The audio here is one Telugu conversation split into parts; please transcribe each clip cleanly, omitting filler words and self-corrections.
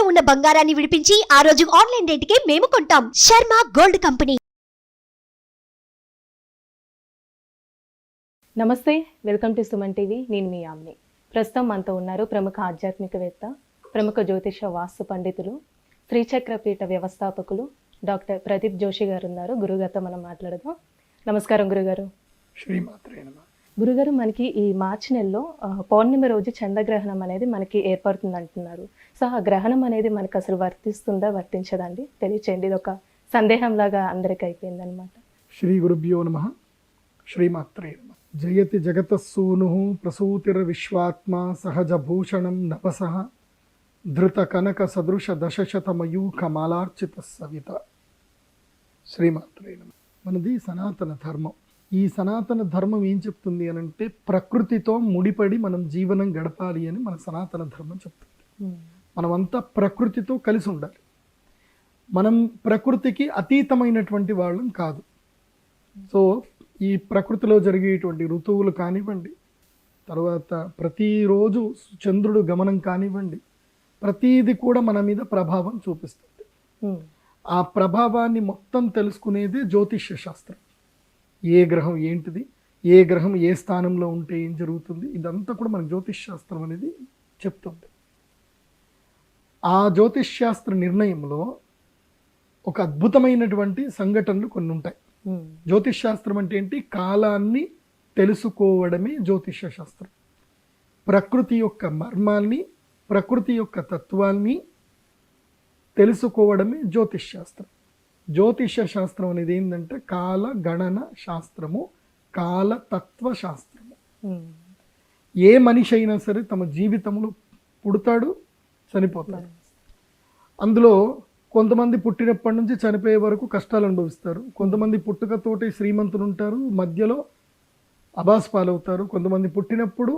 ఉన్న బంగారాన్ని విడిపించి ఆ రోజు ఆన్లైన్ రేటుకే మేము కొంటాం. Sharma gold company. నమస్తే, వెల్కమ్ టు సుమన్ టీవీ. నేను మీ ఆమ్ని. ప్రస్తుతం మనతో ఉన్నారు ప్రముఖ ఆధ్యాత్మికవేత్త, ప్రముఖ జ్యోతిష వాస్తు పండితులు, శ్రీచక్రపీఠ వ్యవస్థాపకులు డాక్టర్ ప్రదీప్ జోషి గారు ఉన్నారు. గురుగారితో మనం మాట్లాడదాం. నమస్కారం గురుగారు. శ్రీమాత్రే నమః. గురుగారు, మనకి ఈ మార్చి నెలలో పౌర్ణమి రోజు చంద్రగ్రహణం అనేది మనకి ఏర్పడుతుంది అంటున్నారు. సో ఆ గ్రహణం అనేది మనకు అసలు వర్తిస్తుందా, వర్తించదండి? తెలియచేయండి. ఇది ఒక సందేహం లాగా అందరికి అయిపోయింది అనమాట. శ్రీ గురుభ్యో నమః. శ్రీమాత్రే నమః. జయతి జగతస్సూను ప్రసూతిర్ విశ్వాత్మ సహజ భూషణం నభసః ధృత కనక సదృశ దశశతమయూఖ మాలార్చిత సవిత. శ్రీమాత్రే నమః. మనది సనాతన ధర్మం. ఈ సనాతన ధర్మం ఏం చెప్తుంది అని అంటే, ప్రకృతితో ముడిపడి మనం జీవనం గడపాలి అని మన సనాతన ధర్మం చెప్తుంది. మనమంతా ప్రకృతితో కలిసి ఉండాలి. మనం ప్రకృతికి అతీతమైనటువంటి వాళ్ళం కాదు. సో ఈ ప్రకృతిలో జరిగేటువంటి ఋతువులు కానివ్వండి, తర్వాత ప్రతిరోజు చంద్రుడు గమనం కానివ్వండి, ప్రతీది కూడా మన మీద ప్రభావం చూపిస్తుంది. ఆ ప్రభావాన్ని మొత్తం తెలుసుకునేది జ్యోతిష్య శాస్త్రం. ఏ గ్రహం ఏంటిది, ఏ గ్రహం ఏ స్థానంలో ఉంటే ఏం జరుగుతుంది, ఇదంతా కూడా మన జ్యోతిష్ శాస్త్రం అనేది చెప్తుంది. ఆ జ్యోతిష్ శాస్త్ర నిర్ణయంలో ఒక అద్భుతమైనటువంటి సంఘటనలు కొన్ని ఉంటాయి. జ్యోతిష్ శాస్త్రం అంటే ఏంటి? కాలాన్ని తెలుసుకోవడమే జ్యోతిష శాస్త్రం. ప్రకృతి యొక్క మర్మాల్ని, ప్రకృతి యొక్క తత్వాల్ని తెలుసుకోవడమే జ్యోతిష్ శాస్త్రం. జ్యోతిష శాస్త్రం అనేది ఏంటంటే కాల గణన శాస్త్రము, కాల తత్వ శాస్త్రము. ఏ మనిషి అయినా సరే తమ జీవితంలో పుడతాడు, చనిపోతాడు. అందులో కొంతమంది పుట్టినప్పటి నుంచి చనిపోయే వరకు కష్టాలు అనుభవిస్తారు. కొంతమంది పుట్టుకతోటి శ్రీమంతులు ఉంటారు, మధ్యలో అబాస్ పాలవుతారు. కొంతమంది పుట్టినప్పుడు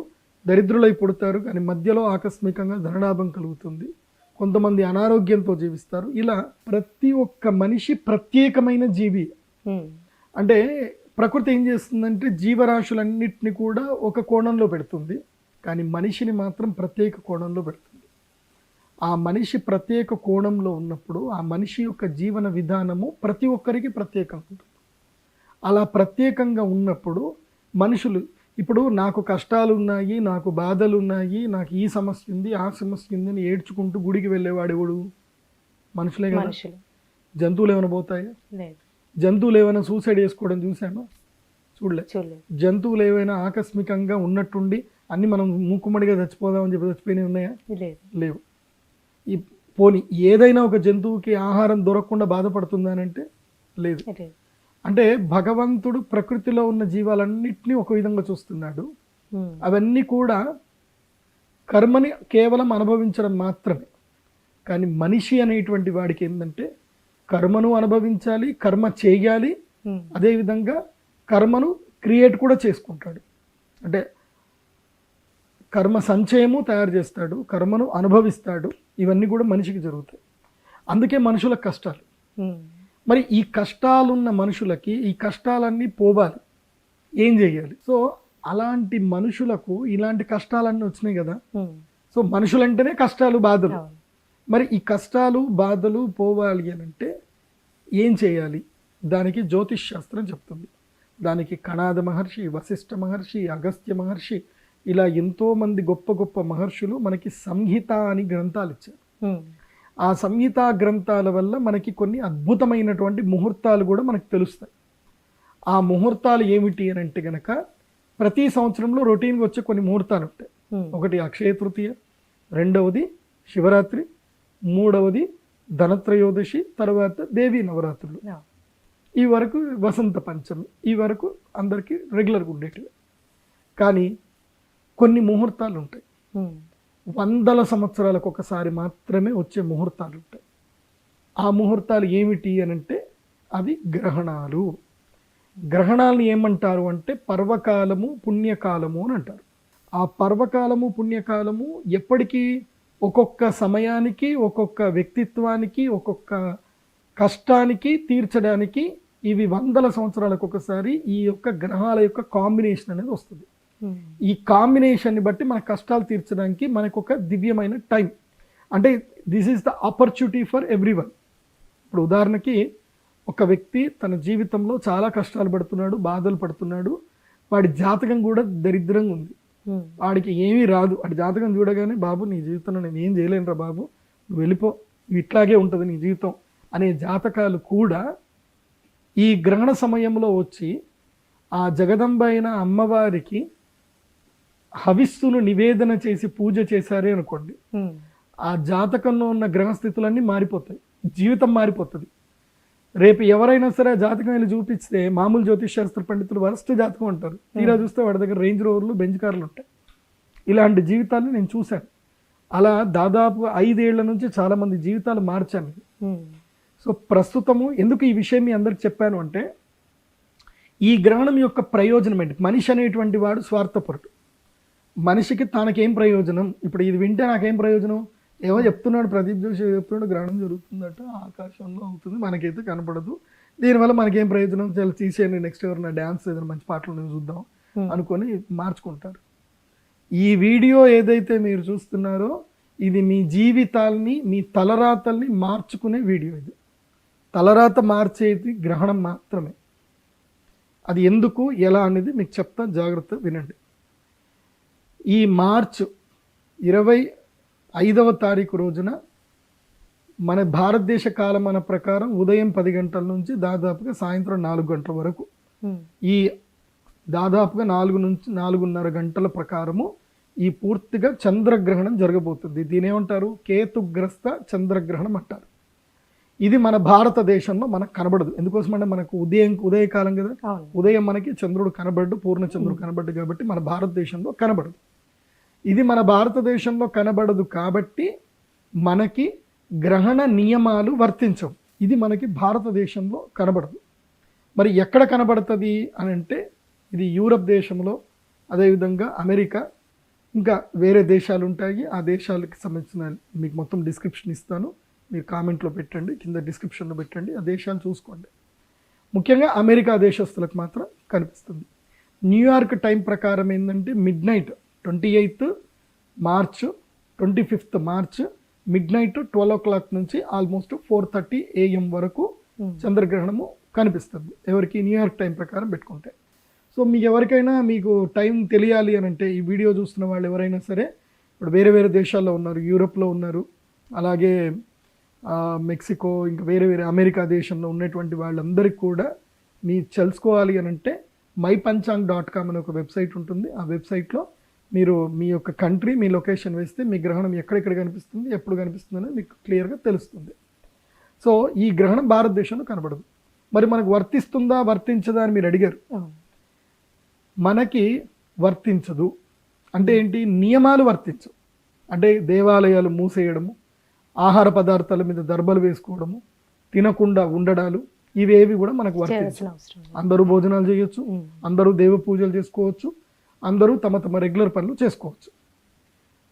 దరిద్రులై పుడతారు, కానీ మధ్యలో ఆకస్మికంగా ధనలాభం కలుగుతుంది. కొంతమంది అనారోగ్యంతో జీవిస్తారు. ఇలా ప్రతి ఒక్క మనిషి ప్రత్యేకమైన జీవి. అంటే ప్రకృతి ఏం చేస్తుందంటే జీవరాశులన్నిటిని కూడా ఒక కోణంలో పెడుతుంది, కానీ మనిషిని మాత్రం ప్రత్యేక కోణంలో పెడుతుంది. ఆ మనిషి ప్రత్యేక కోణంలో ఉన్నప్పుడు ఆ మనిషి యొక్క జీవన విధానము ప్రతి ఒక్కరికి ప్రత్యేకంగా ఉంటుంది. అలా ప్రత్యేకంగా ఉన్నప్పుడు మనుషులు, ఇప్పుడు నాకు కష్టాలు ఉన్నాయి, నాకు బాధలు ఉన్నాయి, నాకు ఈ సమస్య ఉంది, ఆ సమస్య ఉంది అని ఏడ్చుకుంటూ గుడికి వెళ్ళేవాడు ఎవడు? మనుషులే కదా. జంతువులు ఏమైనా పోతాయా? జంతువులు ఏమైనా సూసైడ్ చేసుకోవడం చూసామా? చూడలే. జంతువులు ఏమైనా ఆకస్మికంగా ఉన్నట్టుండి అన్ని మనం మూకుమ్మడిగా చచ్చిపోదామని చెప్పి చచ్చిపోయినవి ఉన్నాయా? లేవు. ఈ పోనీ ఏదైనా ఒక జంతువుకి ఆహారం దొరకకుండా బాధపడుతుందానంటే లేదు. అంటే భగవంతుడు ప్రకృతిలో ఉన్న జీవాలన్నిటినీ ఒక విధంగా చూస్తున్నాడు. అవన్నీ కూడా కర్మని కేవలం అనుభవించడం మాత్రమే. కానీ మనిషి అనేటువంటి వాడికి ఏంటంటే కర్మను అనుభవించాలి, కర్మ చేయాలి, అదేవిధంగా కర్మను క్రియేట్ కూడా చేసుకుంటాడు. అంటే కర్మ సంచయము తయారు చేస్తాడు, కర్మను అనుభవిస్తాడు. ఇవన్నీ కూడా మనిషికి జరుగుతాయి. అందుకే మనుషులకు కష్టాలు. మరి ఈ కష్టాలున్న మనుషులకి ఈ కష్టాలన్నీ పోవాలి, ఏం చేయాలి? సో అలాంటి మనుషులకు ఇలాంటి కష్టాలన్నీ వచ్చినాయి కదా. సో మనుషులంటేనే కష్టాలు, బాధలు. మరి ఈ కష్టాలు బాధలు పోవాలి అని అంటే ఏం చేయాలి? దానికి జ్యోతిష్ శాస్త్రం చెప్తుంది. దానికి కణాద మహర్షి, వశిష్ఠ మహర్షి, అగస్త్య మహర్షి, ఇలా ఎంతోమంది గొప్ప గొప్ప మహర్షులు మనకి సంహిత అని గ్రంథాలు ఇచ్చారు. ఆ సంహితా గ్రంథాల వల్ల మనకి కొన్ని అద్భుతమైనటువంటి ముహూర్తాలు కూడా మనకు తెలుస్తాయి. ఆ ముహూర్తాలు ఏమిటి అని అంటే గనక ప్రతి సంవత్సరంలో రొటీన్గా వచ్చే కొన్ని ముహూర్తాలు ఉంటాయి. ఒకటి అక్షయ తృతీయ, రెండవది శివరాత్రి, మూడవది ధనత్రయోదశి, తర్వాత దేవీ నవరాత్రులు, ఈ వరకు వసంత పంచమి, ఈ వరకు అందరికీ రెగ్యులర్గా ఉండేటివి. కానీ కొన్ని ముహూర్తాలు ఉంటాయి, వందల సంవత్సరాలకు ఒకసారి మాత్రమే వచ్చే ముహూర్తాలు ఉంటాయి. ఆ ముహూర్తాలు ఏమిటి అని అంటే అవి గ్రహణాలు. గ్రహణాలను ఏమంటారు అంటే పర్వకాలము, పుణ్యకాలము అని అంటారు. ఆ పర్వకాలము, పుణ్యకాలము ఎప్పటికీ ఒక్కొక్క సమయానికి, ఒక్కొక్క వ్యక్తిత్వానికి, ఒక్కొక్క కష్టానికి తీర్చడానికి ఇవి వందల సంవత్సరాలకు ఒకసారి ఈ యొక్క గ్రహాల యొక్క కాంబినేషన్ అనేది వస్తుంది. ఈ కాంబినేషన్ని బట్టి మన కష్టాలు తీర్చడానికి మనకు ఒక దివ్యమైన టైం. అంటే this is the opportunity for everyone. ఇప్పుడు ఉదాహరణకి ఒక వ్యక్తి తన జీవితంలో చాలా కష్టాలు పడుతున్నాడు, బాధలు పడుతున్నాడు, వాడి జాతకం కూడా దరిద్రంగా ఉంది, వాడికి ఏమీ రాదు. వాడి జాతకం చూడగానే బాబు నీ జీవితంలో నేను ఏం చేయలేనురా బాబు, నువ్వు వెళ్ళిపో, ఇట్లాగే ఉంటుంది నీ జీవితం అనే జాతకాలు కూడా ఈ గ్రహణ సమయంలో వచ్చి ఆ జగదంబ అయిన అమ్మవారికి హవిస్సును నివేదన చేసి పూజ చేశారే అనుకోండి, ఆ జాతకంలో ఉన్న గ్రహస్థితులన్నీ మారిపోతాయి, జీవితం మారిపోతుంది. రేపు ఎవరైనా సరే ఆ జాతకం వెళ్ళి చూపిస్తే మామూలు జ్యోతిష్ పండితులు వరస్ట్ జాతకం అంటారు, తీరా చూస్తే వాడి దగ్గర రేంజ్ రోవర్లు, బెంచ్ కార్లు ఉంటాయి. ఇలాంటి జీవితాన్ని నేను చూశాను. అలా దాదాపు 5 ఏళ్ల నుంచి చాలా మంది జీవితాలు మార్చాను. సో ప్రస్తుతము ఎందుకు ఈ విషయం మీ అందరికి చెప్పాను అంటే, ఈ గ్రహణం యొక్క ప్రయోజనం ఏంటి? మనిషి అనేటువంటి వాడు స్వార్థపరుడు. మనిషికి తనకేం ప్రయోజనం? ఇప్పుడు ఇది వింటే నాకేం ప్రయోజనం? ఏమో చెప్తున్నాడు ప్రదీప్ జోషి, చెప్తున్నాడు గ్రహణం జరుగుతుందట, ఆకాశంలో అవుతుంది, మనకైతే కనపడదు, దీనివల్ల మనకేం ప్రయోజనం, చాలా తీసేయండి, నెక్స్ట్ ఎవరైనా డ్యాన్స్ ఏదైనా మంచి పాటలు నేను చూద్దాం అనుకొని మార్చుకుంటారు. ఈ వీడియో ఏదైతే మీరు చూస్తున్నారో ఇది మీ జీవితాల్ని, మీ తలరాతల్ని మార్చుకునే వీడియో. ఇది తలరాత మార్చేది గ్రహణం మాత్రమే. అది ఎందుకు, ఎలా అనేది మీకు చెప్తా, జాగ్రత్త వినండి. ఈ మార్చ్ 25వ తారీఖు రోజున మన భారతదేశ కాలమాన ప్రకారం ఉదయం 10 గంటల నుంచి దాదాపుగా సాయంత్రం 4 గంటల వరకు, ఈ దాదాపుగా 4 నుంచి 4:30 గంటల ప్రకారము ఈ పూర్తిగా చంద్రగ్రహణం జరగబోతుంది. దీని ఏమంటారు? కేతుగ్రస్త చంద్రగ్రహణం అంటారు. ఇది మన భారతదేశంలో మనకు కనబడదు. ఎందుకోసం అంటే మనకు ఉదయకాలం కదా, ఉదయం మనకి చంద్రుడు కనబడ్డు, పూర్ణ చంద్రుడు కనబడ్డు, కాబట్టి మన భారతదేశంలో కనబడదు. ఇది మన భారతదేశంలో కనబడదు కాబట్టి మనకి గ్రహణ నియమాలు వర్తించవు. ఇది మనకి భారతదేశంలో కనబడదు. మరి ఎక్కడ కనబడుతుంది అని అంటే, ఇది యూరప్ దేశంలో, అదేవిధంగా అమెరికా, ఇంకా వేరే దేశాలు ఉంటాయి. ఆ దేశాలకు సంబంధించిన మీకు మొత్తం డిస్క్రిప్షన్ ఇస్తాను, మీరు కామెంట్లో పెట్టండి, కింద డిస్క్రిప్షన్లో పెట్టండి, ఆ దేశాలు చూసుకోండి. ముఖ్యంగా అమెరికా దేశస్తులకు మాత్రం కనిపిస్తుంది. న్యూయార్క్ టైం ప్రకారం ఏంటంటే midnight 28th March 25th March midnight 12 o'clock నుంచి ఆల్మోస్ట్ 4:30 AM వరకు చంద్రగ్రహణము కనిపిస్తుంది, ఎవరికి న్యూయార్క్ టైం ప్రకారం పెట్టుకుంటే. సో మీకు ఎవరికైనా మీకు టైం తెలియాలి అని అంటే, ఈ వీడియో చూస్తున్న వాళ్ళు ఎవరైనా సరే ఇప్పుడు వేరే వేరే దేశాల్లో ఉన్నారు, యూరోప్లో ఉన్నారు, అలాగే మెక్సికో, ఇంకా వేరే వేరే అమెరికా దేశంలో ఉన్నటువంటి వాళ్ళందరికీ కూడా మీరు తెలుసుకోవాలి అని అంటే mypanchang.com అనే ఒక వెబ్సైట్ ఉంటుంది. ఆ వెబ్సైట్లో మీరు మీ యొక్క కంట్రీ, మీ లొకేషన్ వేస్తే మీ గ్రహణం ఎక్కడెక్కడ కనిపిస్తుంది, ఎప్పుడు కనిపిస్తుంది అనేది మీకు క్లియర్గా తెలుస్తుంది. సో ఈ గ్రహణం భారతదేశంలో కనబడదు. మరి మనకు వర్తిస్తుందా వర్తించదా అని మీరు అడిగారు. మనకి వర్తించదు అంటే ఏంటి? నియమాలు వర్తించవు. అంటే దేవాలయాలు మూసేయడము, ఆహార పదార్థాల మీద దర్బలు వేసుకోవడము, తినకుండా ఉండడాలు, ఇవేవి కూడా మనకు వర్తించవు. అందరూ భోజనాలు చేయొచ్చు, అందరూ దేవ పూజలు చేసుకోవచ్చు, అందరూ తమ తమ రెగ్యులర్ పనులు చేసుకోవచ్చు.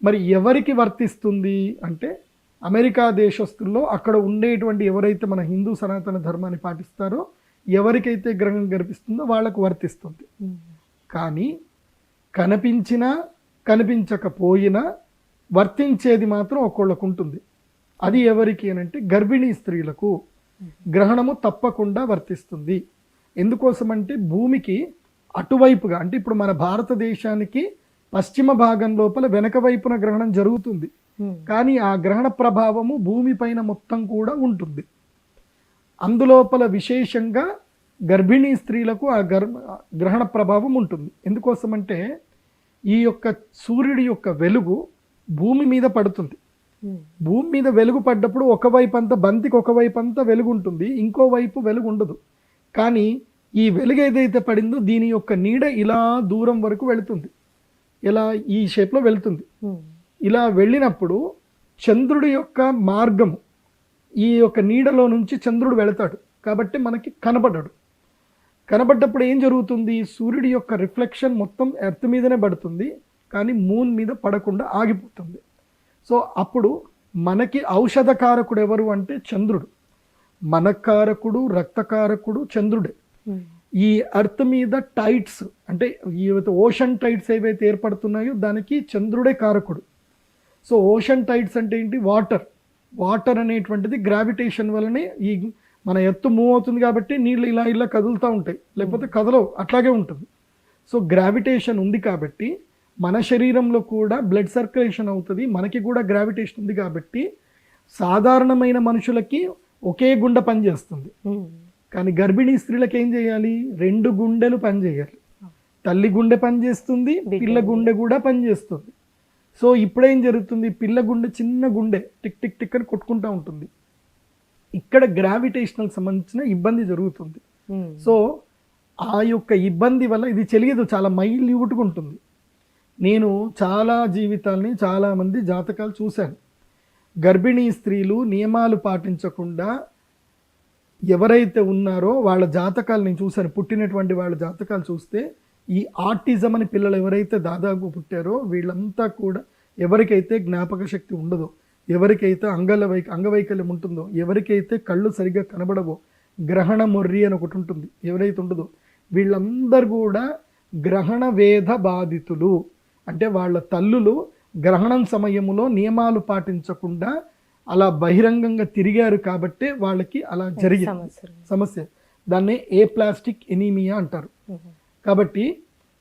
మరి ఎవరికి వర్తిస్తుంది అంటే, అమెరికా దేశస్తుల్లో అక్కడ ఉండేటువంటి ఎవరైతే మన హిందూ సనాతన ధర్మాన్ని పాటిస్తారో ఎవరికైతే గ్రహణం కనిపిస్తుందో వాళ్ళకు వర్తిస్తుంది. కానీ కనిపించినా కనిపించకపోయినా వర్తించేది మాత్రం ఒక్కొక్కళ్ళకు ఉంటుంది. అది ఎవరికి అనంటే గర్భిణీ స్త్రీలకు గ్రహణము తప్పకుండా వర్తిస్తుంది. ఎందుకోసమంటే భూమికి అటువైపుగా, అంటే ఇప్పుడు మన భారతదేశానికి పశ్చిమ భాగం లోపల వెనక వైపున గ్రహణం జరుగుతుంది, కానీ ఆ గ్రహణ ప్రభావము భూమి పైన మొత్తం కూడా ఉంటుంది. అందులోపల విశేషంగా గర్భిణీ స్త్రీలకు ఆ గ్రహణ ప్రభావం ఉంటుంది. ఎందుకోసమంటే ఈ యొక్క సూర్యుడి యొక్క వెలుగు భూమి మీద పడుతుంది. భూమి మీద వెలుగు పడ్డప్పుడు ఒకవైపు అంతా, బంతికి ఒకవైపు అంతా వెలుగు ఉంటుంది, ఇంకోవైపు వెలుగు ఉండదు. కానీ ఈ వెలుగు ఏదైతే పడిందో దీని యొక్క నీడ ఇలా దూరం వరకు వెళుతుంది, ఇలా ఈ షేప్లో వెళుతుంది. ఇలా వెళ్ళినప్పుడు చంద్రుడి యొక్క మార్గము, ఈ యొక్క నీడలో నుంచి చంద్రుడు వెళతాడు కాబట్టి మనకి కనబడ్డాడు. కనబడ్డప్పుడు ఏం జరుగుతుంది? సూర్యుడి యొక్క రిఫ్లెక్షన్ మొత్తం ఎర్త్ మీదనే పడుతుంది, కానీ మూన్ మీద పడకుండా ఆగిపోతుంది. సో అప్పుడు మనకి ఔషధకారకుడు ఎవరు అంటే చంద్రుడు. మనకారకుడు, రక్తకారకుడు చంద్రుడే. ఈ ఎర్త్ మీద టైడ్స్, అంటే ఈ ఓషన్ టైడ్స్ ఏవైతే ఏర్పడుతున్నాయో దానికి చంద్రుడే కారకుడు. సో ఓషన్ టైడ్స్ అంటే ఏంటి? వాటర్ అనేటువంటిది గ్రావిటేషన్ వల్లనే ఈ మన ఎత్తు మూవ్ అవుతుంది కాబట్టి నీళ్ళు ఇలా ఇలా కదులుతూ ఉంటాయి, లేకపోతే కదలవు, అట్లాగే ఉంటుంది. సో గ్రావిటేషన్ ఉంది కాబట్టి మన శరీరంలో కూడా బ్లడ్ సర్క్యులేషన్ అవుతుంది, మనకి కూడా గ్రావిటేషన్ ఉంది కాబట్టి సాధారణమైన మనుషులకి ఒకే గుండె పనిచేస్తుంది. కానీ గర్భిణీ స్త్రీలకు ఏం చేయాలి? 2 గుండెలు పనిచేయాలి. తల్లి గుండె పనిచేస్తుంది, పిల్ల గుండె కూడా పనిచేస్తుంది. సో ఇప్పుడేం జరుగుతుంది? పిల్ల గుండె చిన్న గుండె టిక్ టిక్ టిక్ అని కొట్టుకుంటూ ఉంటుంది. ఇక్కడ గ్రావిటేషనల్ సంబంధించిన ఇబ్బంది జరుగుతుంది. సో ఆ యొక్క ఇబ్బంది వల్ల ఇది తెలియదు, చాలా మైల్యూట్గా ఉంటుంది. నేను చాలా జీవితాల్ని, చాలామంది జాతకాలు చూశాను. గర్భిణీ స్త్రీలు నియమాలు పాటించకుండా ఎవరైతే ఉన్నారో వాళ్ళ జాతకాలు నేను చూశాను. పుట్టినటువంటి వాళ్ళ జాతకాలు చూస్తే ఈ ఆర్టిజం అని పిల్లలు ఎవరైతే దాదాపు పుట్టారో వీళ్ళంతా కూడా, ఎవరికైతే జ్ఞాపక శక్తి ఉండదో, ఎవరికైతే అంగవైకల్యం ఉంటుందో, ఎవరికైతే కళ్ళు సరిగ్గా కనబడవో, గ్రహణ మొర్రి అని ఒకటి ఉంటుంది, ఎవరైతే ఉండదో వీళ్ళందరూ కూడా గ్రహణ వేధ బాధితులు. అంటే వాళ్ళ తల్లులు గ్రహణం సమయంలో నియమాలు పాటించకుండా అలా బహిరంగంగా తిరిగారు కాబట్టి వాళ్ళకి అలా జరిగింది సమస్య. దాన్నే ఏప్లాస్టిక్ ఎనీమియా అంటారు. కాబట్టి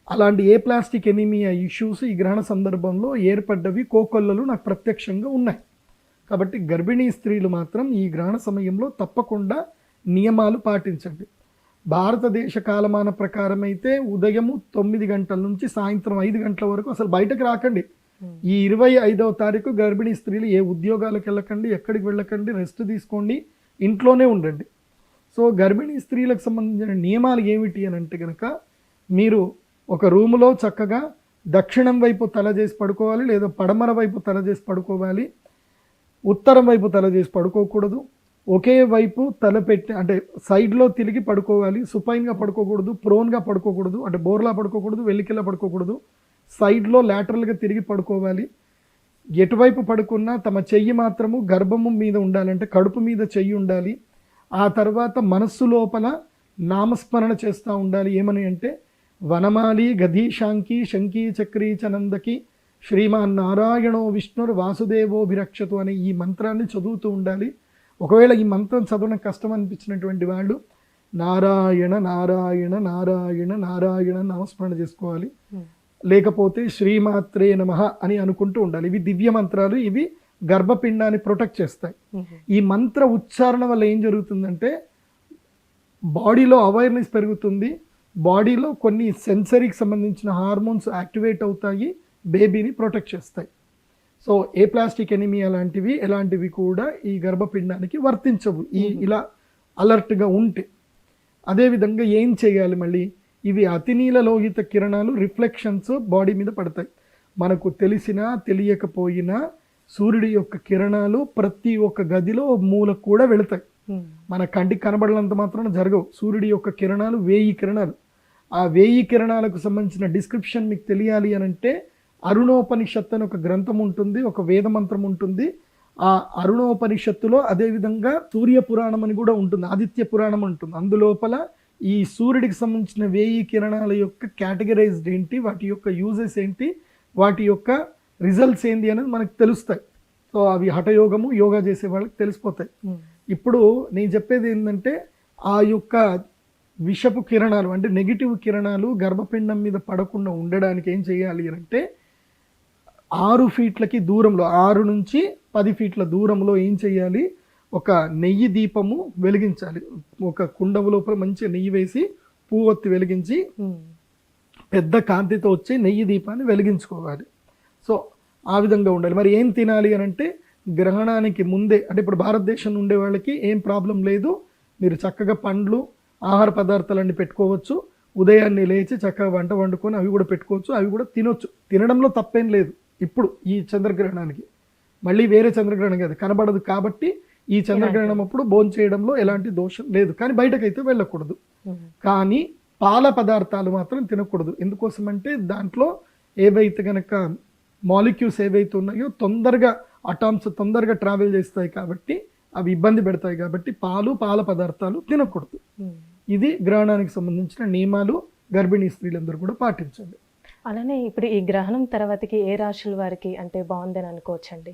అలాంటి ఏప్లాస్టిక్ ఎనీమియా ఇష్యూస్ ఈ గ్రహణ సందర్భంలో ఏర్పడ్డవి కోకొల్లలు నాకు ప్రత్యక్షంగా ఉన్నాయి. కాబట్టి గర్భిణీ స్త్రీలు మాత్రం ఈ గ్రహణ సమయంలో తప్పకుండా నియమాలు పాటించండి. భారతదేశ కాలమాన ప్రకారం అయితే ఉదయం 9 గంటల నుంచి సాయంత్రం 5 గంటల వరకు అసలు బయటకు రాకండి. ఈ 25వ తారీఖు గర్భిణీ స్త్రీలు ఏ ఉద్యోగాలకు వెళ్ళకండి, ఎక్కడికి వెళ్ళకండి, రెస్ట్ తీసుకోండి, ఇంట్లోనే ఉండండి. సో గర్భిణీ స్త్రీలకు సంబంధించిన నియమాలు ఏమిటి అని అంటే కనుక, మీరు ఒక రూములో చక్కగా దక్షిణం వైపు తల చేసి పడుకోవాలి, లేదా పడమర వైపు తల చేసి పడుకోవాలి. ఉత్తరం వైపు తల చేసి పడుకోకూడదు. ఒకే వైపు తల పెట్టి అంటే సైడ్లో తిరిగి పడుకోవాలి. సుపైన్గా పడుకోకూడదు, ప్రోన్గా పడుకోకూడదు, అంటే బోర్లా పడుకోకూడదు, వెల్లికిలా పడుకోకూడదు. సైడ్లో లాటరల్గా తిరిగి పడుకోవాలి. ఎటువైపు పడుకున్నా తమ చెయ్యి మాత్రము గర్భము మీద ఉండాలంటే కడుపు మీద చెయ్యి ఉండాలి. ఆ తర్వాత మనస్సు లోపల నామస్మరణ చేస్తూ ఉండాలి. ఏమని అంటే వనమాలి గధీశాంకి శంకీ చక్రీ చనందకి శ్రీమాన్ నారాయణో విష్ణుర్ వాసుదేవోభిరక్షతు అనే ఈ మంత్రాన్ని చదువుతూ ఉండాలి. ఒకవేళ ఈ మంత్రం చదవడం కష్టం అనిపించినటువంటి వాళ్ళు నారాయణ నారాయణ నారాయణ నారాయణ నామస్మరణ చేసుకోవాలి. లేకపోతే శ్రీమాత్రే నమః అని అనుకుంటూ ఉండాలి. ఇవి దివ్య మంత్రాలు, ఇవి గర్భపిండాన్ని ప్రొటెక్ట్ చేస్తాయి. ఈ మంత్ర ఉచ్చారణ వల్ల ఏం జరుగుతుందంటే బాడీలో అవేర్నెస్ పెరుగుతుంది, బాడీలో కొన్ని సెన్సరీకి సంబంధించిన హార్మోన్స్ యాక్టివేట్ అవుతాయి, బేబీని ప్రొటెక్ట్ చేస్తాయి. సో ఏప్లాస్టిక్ ఎనిమియా లాంటివి ఎలాంటివి కూడా ఈ గర్భపిండానికి వర్తించవు ఇలా అలర్ట్గా ఉంటే. అదేవిధంగా ఏం చేయాలి మళ్ళీ? ఇవి అతినీల లోహిత కిరణాలు రిఫ్లెక్షన్స్ బాడీ మీద పడతాయి. మనకు తెలిసినా తెలియకపోయినా సూర్యుడి యొక్క కిరణాలు ప్రతి ఒక్క గదిలో మూలకు కూడా వెళతాయి. మన కంటికి కనబడనంత మాత్రాన జరగవు. సూర్యుడి యొక్క కిరణాలు 1000 కిరణాలు. ఆ 1000 కిరణాలకు సంబంధించిన డిస్క్రిప్షన్ మీకు తెలియాలి అని అంటే అరుణోపనిషత్తు అని ఒక గ్రంథం ఉంటుంది, ఒక వేద మంత్రం ఉంటుంది. ఆ అరుణోపనిషత్తులో అదేవిధంగా సూర్య పురాణం అని కూడా ఉంటుంది, ఆదిత్య పురాణం ఉంటుంది. అందులోపల ఈ సూర్యుడికి సంబంధించిన 1000 కిరణాల యొక్క కేటగరైజ్డ్ ఏంటి, వాటి యొక్క యూజెస్ ఏంటి, వాటి యొక్క రిజల్ట్స్ ఏంటి అనేది మనకు తెలుస్తాయి. సో అవి హఠయోగము, యోగా చేసే వాళ్ళకి తెలిసిపోతాయి. ఇప్పుడు నేను చెప్పేది ఏంటంటే ఆ యొక్క విషపు కిరణాలు అంటే నెగిటివ్ కిరణాలు గర్భపిండం మీద పడకుండా ఉండడానికి ఏం చేయాలి అంటే 6 ఫీట్లకి దూరంలో, 6 నుంచి 10 ఫీట్ల దూరంలో ఏం చేయాలి? ఒక నెయ్యి దీపము వెలిగించాలి. ఒక కుండవ లోపల మంచిగా నెయ్యి వేసి పువ్వొత్తి వెలిగించి పెద్ద కాంతితో వచ్చే నెయ్యి దీపాన్ని వెలిగించుకోవాలి. సో ఆ విధంగా ఉండాలి. మరి ఏం తినాలి అని అంటే గ్రహణానికి ముందే, అంటే ఇప్పుడు భారతదేశం ఉండే వాళ్ళకి ఏం ప్రాబ్లం లేదు, మీరు చక్కగా పండ్లు ఆహార పదార్థాలన్నీ పెట్టుకోవచ్చు. ఉదయాన్నే లేచి చక్కగా వంట వండుకొని అవి కూడా పెట్టుకోవచ్చు, అవి కూడా తినొచ్చు. తినడంలో తప్పేం లేదు. ఇప్పుడు ఈ చంద్రగ్రహణానికి, మళ్ళీ వేరే చంద్రగ్రహణం కాదు, కనబడదు కాబట్టి ఈ చంద్రగ్రహణం అప్పుడు భోజనం చేయడంలో ఎలాంటి దోషం లేదు. కానీ బయటకైతే వెళ్ళకూడదు. కానీ పాల పదార్థాలు మాత్రం తినకూడదు. ఎందుకోసం అంటే దాంట్లో ఏవైతే కనుక మాలిక్యూల్స్ ఏవైతే ఉన్నాయో తొందరగా అటామ్స్ తొందరగా ట్రావెల్ చేస్తాయి కాబట్టి అవి ఇబ్బంది పెడతాయి. కాబట్టి పాల పదార్థాలు తినకూడదు. ఇది గ్రహణానికి సంబంధించిన నియమాలు. గర్భిణీ స్త్రీలందరూ కూడా పాటించండి. అలానే ఇప్పుడు ఈ గ్రహణం తర్వాతకి ఏ రాశుల వారికి అంటే బాగుందని అనుకోవచ్చండి?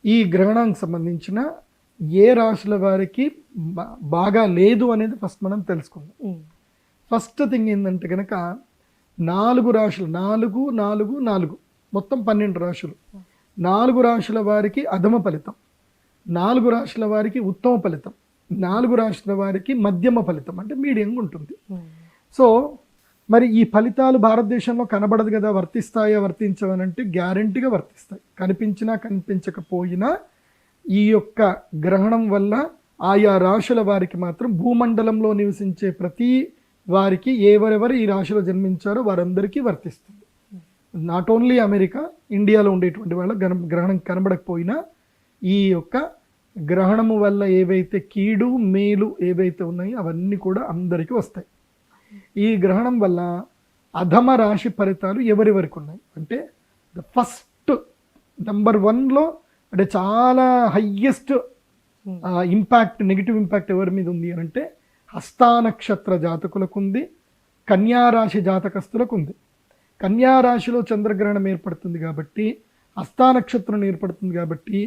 ఈ గ్రహణానికి సంబంధించిన ఏ రాశుల వారికి బాగా లేదు అనేది ఫస్ట్ మనం తెలుసుకుందాం. ఫస్ట్ థింగ్ ఏంటంటే కనుక 4 రాశులు 4 మొత్తం 12 రాశులు. 4 రాశుల వారికి అధమ ఫలితం, 4 రాశుల వారికి ఉత్తమ ఫలితం, 4 రాశుల వారికి మధ్యమ ఫలితం, అంటే మీడియంగా ఉంటుంది. సో మరి ఈ ఫలితాలు భారతదేశంలో కనబడదు కదా, వర్తిస్తాయా వర్తించవనంటే గ్యారంటీగా వర్తిస్తాయి. కనిపించినా కనిపించకపోయినా ఈ యొక్క గ్రహణం వల్ల ఆయా రాశుల వారికి మాత్రం భూమండలంలో నివసించే ప్రతి వారికి ఎవరెవరు ఈ రాశిలో జన్మించారో వారందరికీ వర్తిస్తుంది. నాట్ ఓన్లీ అమెరికా, ఇండియాలో ఉండేటువంటి వాళ్ళ గ్రహణం కనబడకపోయినా ఈ యొక్క గ్రహణము వల్ల ఏవైతే కీడు మేలు ఏవైతే ఉన్నాయో అవన్నీ కూడా అందరికీ వస్తాయి. ఈ గ్రహణం వల్ల అధమ రాశి ఫలితాలు ఎవరెవరికి ఉన్నాయి అంటే ద ఫస్ట్ నెంబర్ 1లో అంటే చాలా హయ్యెస్ట్ ఇంపాక్ట్, నెగిటివ్ ఇంపాక్ట్ ఎవరి మీద ఉంది అని అంటే హస్తానక్షత్ర జాతకులకు ఉంది, కన్యారాశి జాతకస్తులకు ఉంది. కన్యారాశిలో చంద్రగ్రహణం ఏర్పడుతుంది కాబట్టి, హస్తానక్షత్రం ఏర్పడుతుంది కాబట్టి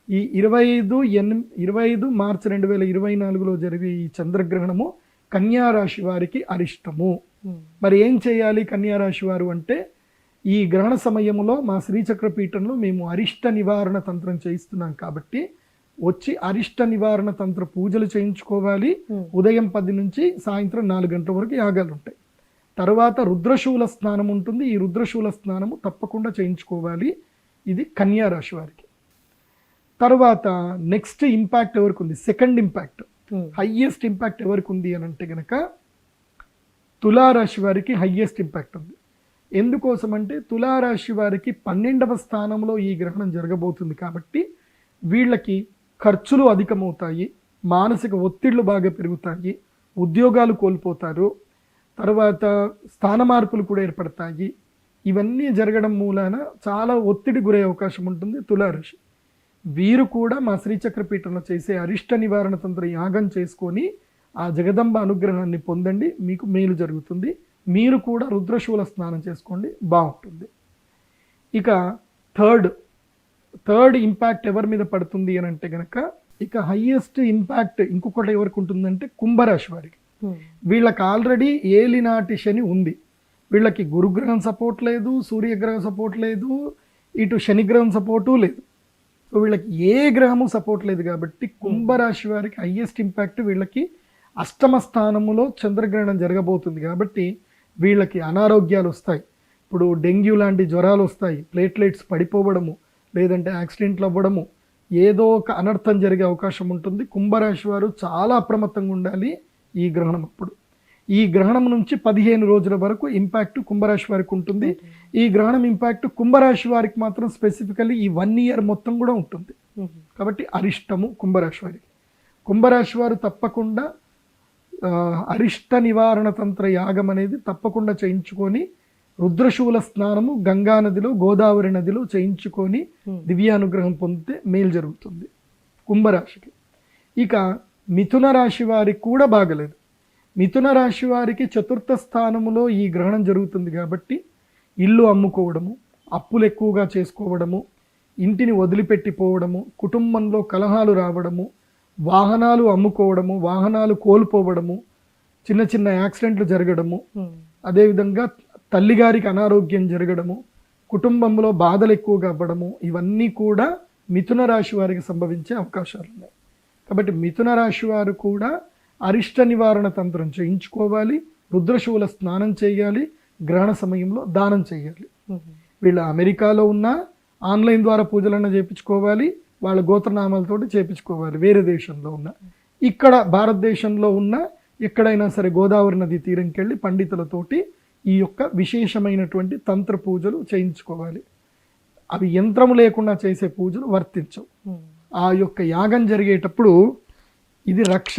ఈ 25 మార్చి 2024లో జరిగే ఈ చంద్రగ్రహణము కన్యారాశి వారికి అరిష్టము. మరి ఏం చేయాలి కన్యారాశి వారు అంటే, ఈ గ్రహణ సమయంలో మా శ్రీచక్ర పీఠంలో మేము అరిష్ట నివారణ తంత్రం చేయిస్తున్నాం కాబట్టి వచ్చి అరిష్ట నివారణ తంత్ర పూజలు చేయించుకోవాలి. ఉదయం 10 నుంచి సాయంత్రం 4 గంటల వరకు యాగాలు ఉంటాయి. తర్వాత రుద్రశూల స్నానం ఉంటుంది. ఈ రుద్రశూల స్నానము తప్పకుండా చేయించుకోవాలి. ఇది కన్యా రాశి వారికి. తర్వాత నెక్స్ట్ ఇంపాక్ట్ ఎవరికి ఉంది, సెకండ్ ఇంపాక్ట్, హైయెస్ట్ ఇంపాక్ట్ ఎవరికి ఉంది అని అంటే గనక తులారాశి వారికి హైయెస్ట్ ఇంపాక్ట్ ఉంది. ఎందుకోసం అంటే తులారాశి వారికి 12వ స్థానంలో ఈ గ్రహణం జరగబోతుంది కాబట్టి వీళ్ళకి ఖర్చులు అధికమవుతాయి, మానసిక ఒత్తిళ్లు బాగా పెరుగుతాయి, ఉద్యోగాలు కోల్పోతారు, తర్వాత స్థాన మార్పులు కూడా ఏర్పడతాయి. ఇవన్నీ జరగడం మూలాన చాలా ఒత్తిడి గురయ్యే అవకాశం ఉంటుంది తులారాశి. వీరు కూడా మా శ్రీచక్రపీఠంలో చేసే అరిష్ట నివారణ తంత్ర యాగం చేసుకొని ఆ జగదంబ అనుగ్రహాన్ని పొందండి, మీకు మేలు జరుగుతుంది. మీరు కూడా రుద్రశూల స్నానం చేసుకోండి, బాగుంటుంది. ఇక థర్డ్ ఇంపాక్ట్ ఎవరి మీద పడుతుంది అని అంటే గనక, ఇక హైయెస్ట్ ఇంపాక్ట్ ఇంకొకటి ఎవరికి ఉంటుందంటే కుంభరాశి వారికి. వీళ్ళకి ఆల్రెడీ ఏలినాటి శని ఉంది. వీళ్ళకి గురుగ్రహం సపోర్ట్ లేదు, సూర్యగ్రహం సపోర్ట్ లేదు, ఇటు శనిగ్రహం సపోర్టు లేదు. సో వీళ్ళకి ఏ గ్రహము సపోర్ట్ లేదు కాబట్టి కుంభరాశి వారికి హైయెస్ట్ ఇంపాక్ట్. వీళ్ళకి అష్టమ స్థానములో చంద్రగ్రహణం జరగబోతుంది కాబట్టి వీళ్ళకి అనారోగ్యాలు వస్తాయి. ఇప్పుడు డెంగ్యూ లాంటి జ్వరాలు వస్తాయి, ప్లేట్లెట్స్ పడిపోవడము, లేదంటే యాక్సిడెంట్లు అవ్వడము, ఏదో ఒక అనర్థం జరిగే అవకాశం ఉంటుంది. కుంభరాశి వారు చాలా అప్రమత్తంగా ఉండాలి ఈ గ్రహణం అప్పుడు. ఈ గ్రహణం నుంచి 15 రోజుల వరకు ఇంపాక్ట్ కుంభరాశి వారికి ఉంటుంది. ఈ గ్రహణం ఇంపాక్ట్ కుంభరాశి వారికి మాత్రం స్పెసిఫికల్లీ ఈ 1 ఇయర్ మొత్తం కూడా ఉంటుంది. కాబట్టి అరిష్టము కుంభరాశి వారికి. కుంభరాశి వారు తప్పకుండా అరిష్ట నివారణ తంత్ర యాగం అనేది తప్పకుండా చేయించుకొని, రుద్రశూల స్నానము గంగా నదిలో, గోదావరి నదిలో చేయించుకొని దివ్యానుగ్రహం పొందితే మేలు జరుగుతుంది కుంభరాశికి. ఇక మిథున రాశి వారికి కూడా బాగలేదు. మిథున రాశి వారికి 4థ స్థానములో ఈ గ్రహణం జరుగుతుంది కాబట్టి ఇల్లు అమ్ముకోవడము, అప్పులు ఎక్కువగా చేసుకోవడము, ఇంటిని వదిలిపెట్టిపోవడము, కుటుంబంలో కలహాలు రావడము, వాహనాలు అమ్ముకోవడము, వాహనాలు కోల్పోవడము, చిన్న చిన్న యాక్సిడెంట్లు జరగడము, అదేవిధంగా తల్లిగారికి అనారోగ్యం జరగడము, కుటుంబంలో బాధలు ఎక్కువగా అవ్వడము, ఇవన్నీ కూడా మిథున రాశి వారికి సంభవించే అవకాశాలు ఉన్నాయి. కాబట్టి మిథున రాశి వారు కూడా అరిష్ట నివారణ తంత్రం చేయించుకోవాలి, రుద్రశూల స్నానం చేయాలి, గ్రహణ సమయంలో దానం చేయాలి. వీళ్ళు అమెరికాలో ఉన్న ఆన్లైన్ ద్వారా పూజలన్నా చేయించుకోవాలి, వాళ్ళ గోత్రనామాలతోటి చేయించుకోవాలి. వేరే దేశంలో ఉన్న, ఇక్కడ భారతదేశంలో ఉన్న ఎక్కడైనా సరే గోదావరి నది తీరంకి వెళ్ళి పండితులతోటి ఈ యొక్క విశేషమైనటువంటి తంత్ర పూజలు చేయించుకోవాలి. అవి యంత్రము లేకుండా చేసే పూజలు వర్తించవు. ఆ యొక్క యాగం జరిగేటప్పుడు ఇది రక్ష,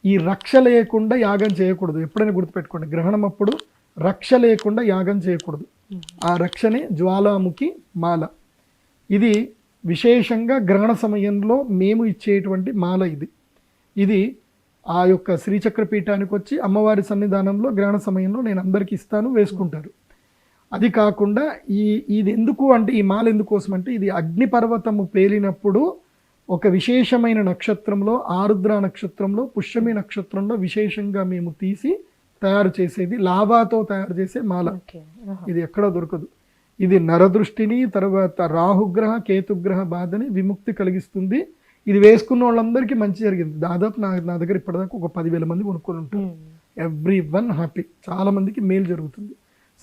ఈ రక్ష లేకుండా యాగం చేయకూడదు. ఎప్పుడైనా గుర్తుపెట్టుకోండి, గ్రహణం అప్పుడు రక్ష లేకుండా యాగం చేయకూడదు. ఆ రక్షనే జ్వాలాముఖి మాల. ఇది విశేషంగా గ్రహణ సమయంలో మేము ఇచ్చేటువంటి మాల. ఇది ఆ యొక్క శ్రీచక్ర పీఠానికి వచ్చి అమ్మవారి సన్నిధానంలో గ్రహణ సమయంలో నేను అందరికీ ఇస్తాను, వేసుకుంటారు. అది కాకుండా ఇది ఎందుకు అంటే ఈ మాల ఎందుకోసం అంటే ఇది అగ్నిపర్వతము పేలినప్పుడు ఒక విశేషమైన నక్షత్రంలో ఆరుద్ర నక్షత్రంలో పుష్యమి నక్షత్రంలో విశేషంగా మేము తీసి తయారు చేసేది లావాతో తయారు చేసే మాల. ఇది ఎక్కడ దొరకదు. ఇది నరదృష్టిని తర్వాత రాహుగ్రహ కేతుగ్రహ బాధని విముక్తి కలిగిస్తుంది. ఇది వేసుకున్న వాళ్ళందరికీ మంచి జరిగింది. దాదాపు నా దగ్గర ఇప్పటిదాకా ఒక 10,000 మంది కొనుక్కొని ఉంటారు. Every one happy. చాలా మందికి మేలు జరుగుతుంది.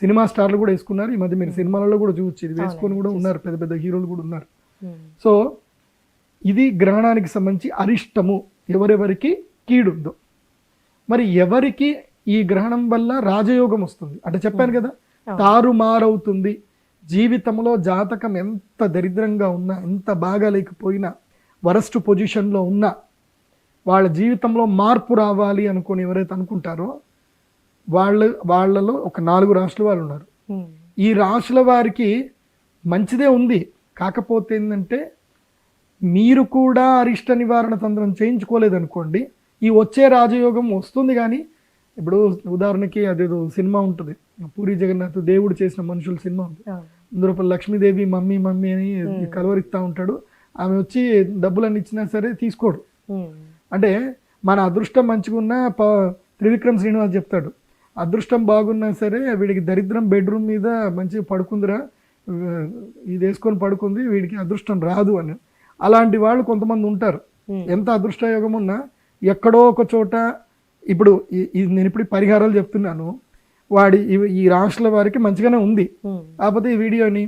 సినిమా స్టార్లు కూడా వేసుకున్నారు. ఈ మధ్య మీరు సినిమాలలో కూడా చూవచ్చు, ఇది వేసుకొని కూడా ఉన్నారు, పెద్ద పెద్ద హీరోలు కూడా ఉన్నారు. సో ఇది గ్రహణానికి సంబంధించి అరిష్టము, ఎవరెవరికి కీడుందో. మరి ఎవరికి ఈ గ్రహణం వల్ల రాజయోగం వస్తుంది అంటే చెప్పాను కదా, తారుమారవుతుంది జీవితంలో. జాతకం ఎంత దరిద్రంగా ఉన్నా, ఎంత బాగా లేకపోయినా, వరస్ట్ పొజిషన్లో ఉన్నా, వాళ్ళ జీవితంలో మార్పు రావాలి అనుకుని ఎవరైతే అనుకుంటారో వాళ్ళలో ఒక 4 రాశుల వాళ్ళు ఉన్నారు. ఈ రాశుల వారికి మంచిదే ఉంది. కాకపోతే ఏంటంటే మీరు కూడా అరిష్ట నివారణ తంత్రం చేయించుకోలేదనుకోండి, ఈ వచ్చే రాజయోగం వస్తుంది. కానీ ఇప్పుడు ఉదాహరణకి అదేదో సినిమా ఉంటుంది, పూరి జగన్నాథ్ దేవుడు చేసిన మనుషుల సినిమా ఉంది. అందులో లక్ష్మీదేవి మమ్మీ మమ్మీ అని కలవరిస్తూ ఉంటాడు. ఆమె వచ్చి డబ్బులన్నీ ఇచ్చినా సరే తీసుకోడు. అంటే మన అదృష్టం మంచిగా ఉన్నా త్రివిక్రమ్ శ్రీనివాస్ చెప్తాడు, అదృష్టం బాగున్నా సరే వీడికి దరిద్రం బెడ్రూమ్ మీద మంచిగా పడుకుందిరా, ఇది వేసుకొని పడుకుంది, వీడికి అదృష్టం రాదు అని. అలాంటి వాళ్ళు కొంతమంది ఉంటారు. ఎంత అదృష్టయోగం ఉన్నా ఎక్కడో ఒక చోట, ఇప్పుడు నేను ఇప్పుడు పరిహారాలు చెప్తున్నాను, ఈ రాష్ట్రాల వారికి మంచిగానే ఉంది. కాకపోతే ఈ వీడియోని